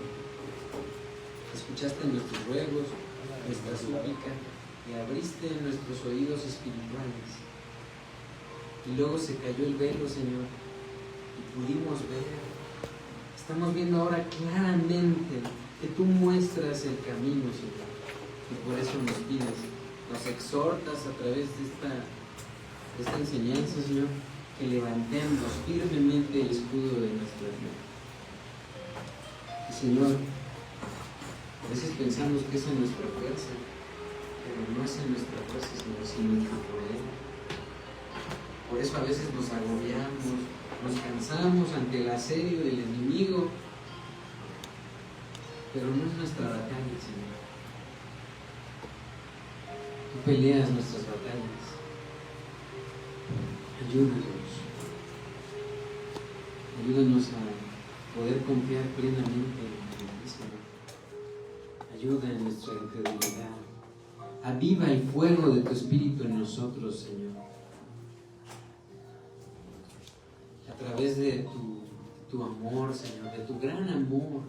Escuchaste nuestros ruegos, nuestra súplica, y abriste nuestros oídos espirituales. Y luego se cayó el velo, Señor, y pudimos ver. Estamos viendo ahora claramente que tú muestras el camino, Señor. Y por eso nos pides, nos exhortas a través de esta enseñanza, Señor, que levantemos firmemente el escudo de nuestra fe. Y, Señor, a veces pensamos que esa es nuestra fuerza, pero no es en nuestra fuerza, sino en nuestro poder. Por eso a veces nos agobiamos, nos cansamos ante el asedio del enemigo, pero no es nuestra batalla, Señor. Tú peleas nuestras batallas. Ayúdanos. Ayúdanos a poder confiar plenamente en ti, Señor. Ayuda en nuestra incredulidad. Aviva el fuego de tu Espíritu en nosotros, Señor. A través de tu amor, Señor, de tu gran amor.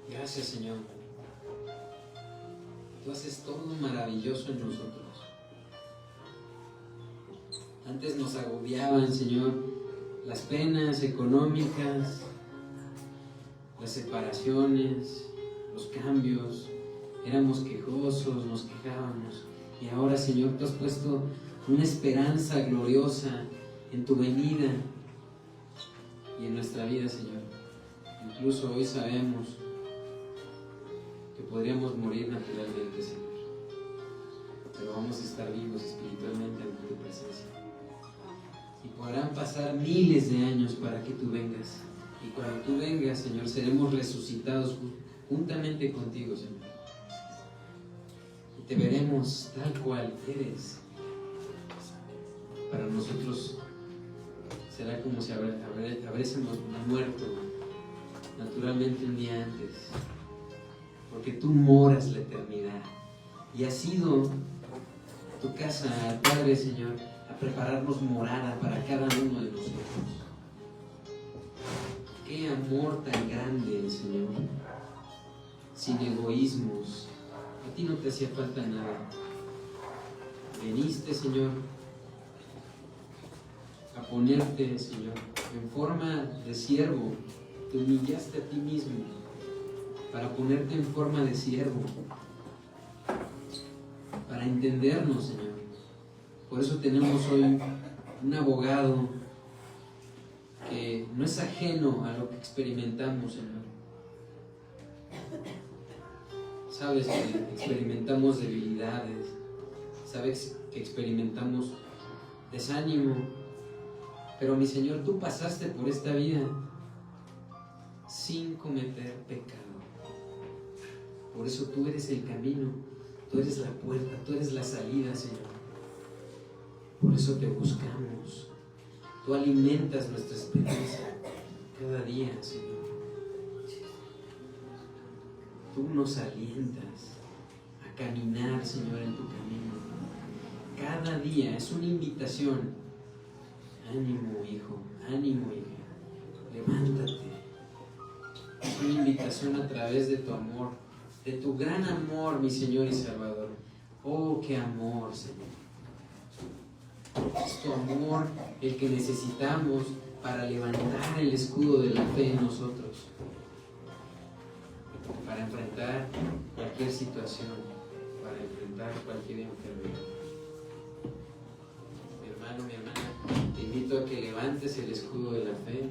Gracias, Señor. Tú haces todo maravilloso en nosotros. Antes nos agobiaban, Señor, las penas económicas, las separaciones, los cambios. Éramos quejosos, nos quejábamos. Y ahora, Señor, tú has puesto una esperanza gloriosa en tu venida y en nuestra vida, Señor. Incluso hoy sabemos que podríamos morir naturalmente, Señor, pero vamos a estar vivos espiritualmente ante tu presencia. Y podrán pasar miles de años para que tú vengas. Y cuando tú vengas, Señor, seremos resucitados juntamente contigo, Señor. Y te veremos tal cual eres. Para nosotros será como si habrésemos muerto naturalmente un día antes, porque tú moras la eternidad y has ido a tu casa, al Padre, Señor, a prepararnos morada para cada uno de nosotros. Qué amor tan grande, Señor, sin egoísmos. A ti no te hacía falta nada. Veniste, Señor, a ponerte, Señor, en forma de siervo. Te humillaste a ti mismo para ponerte en forma de siervo, para entendernos, Señor. Por eso tenemos hoy un abogado que no es ajeno a lo que experimentamos, Señor. Sabes que experimentamos debilidades, sabes que experimentamos desánimo, pero mi Señor, tú pasaste por esta vida sin cometer pecado. Por eso tú eres el camino, tú eres la puerta, tú eres la salida, Señor. Por eso te buscamos. Tú alimentas nuestra esperanza cada día, Señor. Tú nos alientas a caminar, Señor, en tu camino. Cada día es una invitación. Ánimo, hijo, ánimo, hija. Levántate. Es una invitación a través de tu amor, de tu gran amor, mi Señor y Salvador. Oh, qué amor, Señor. Es tu amor el que necesitamos para levantar el escudo de la fe en nosotros, para enfrentar cualquier situación, para enfrentar cualquier enfermedad. Mi hermano, mi hermana, te invito a que levantes el escudo de la fe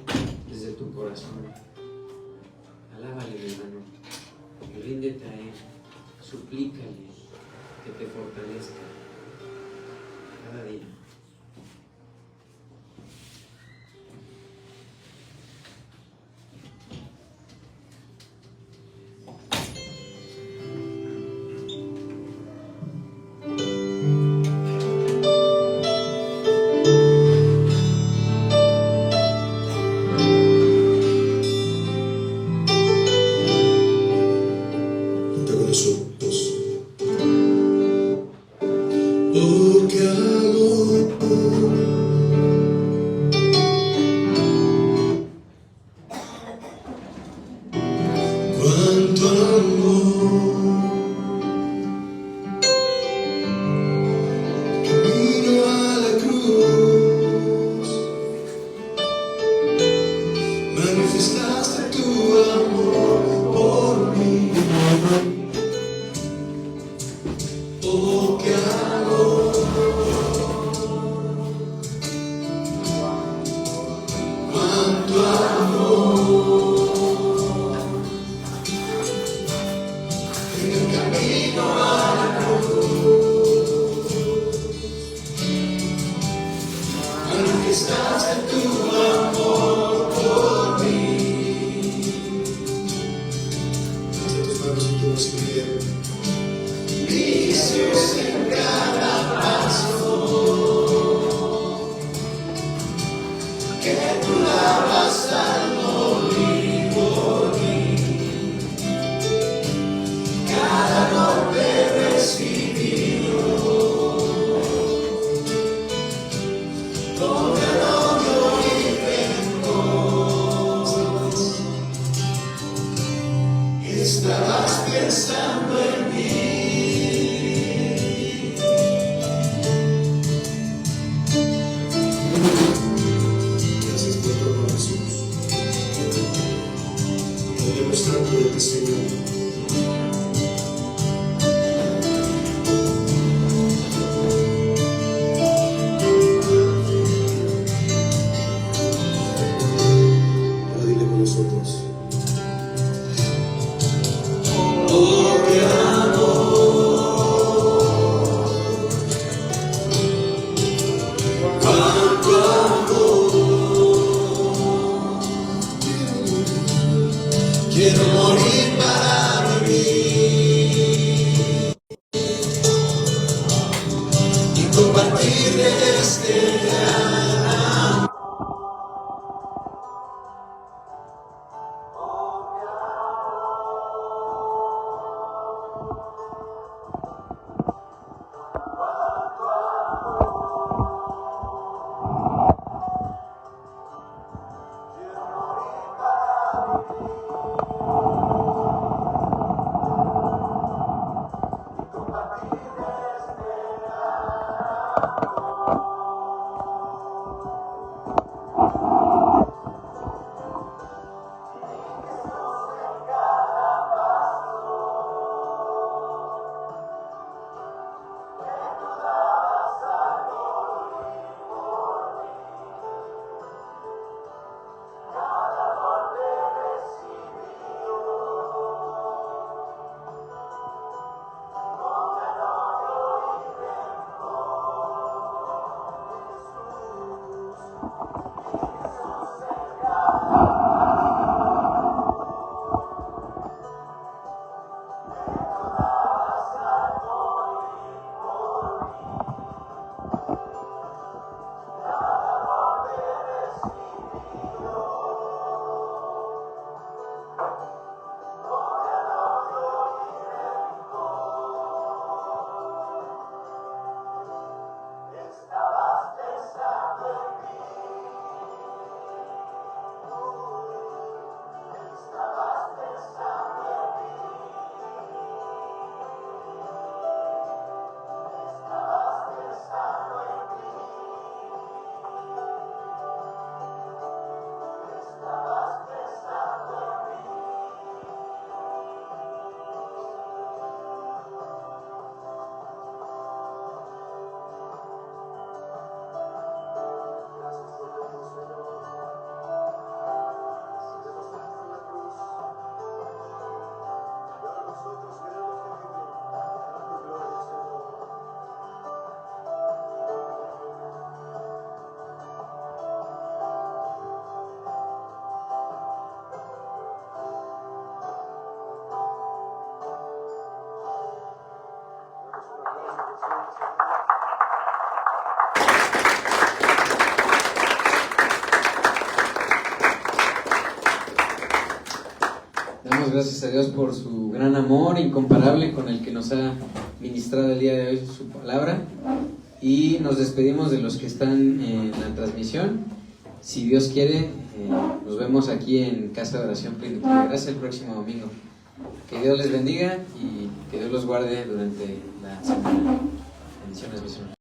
desde tu corazón. Alábale, mi hermano, y ríndete a Él, suplícale que te fortalezca cada día. Gracias por tu amor, Jesús. Tenemos tanto de ti, Señor. Ahora dile con nosotros. Quiero morir para vivir y compartir este gran amor. Damos gracias a Dios por su gran amor incomparable con el que nos ha ministrado el día de hoy su palabra, y nos despedimos de los que están en la transmisión. Si Dios quiere, nos vemos aquí en Casa de Oración Plenitud. Gracias el próximo domingo. Que Dios les bendiga y que Dios los guarde durante la semana. Bendiciones, mis hermanos.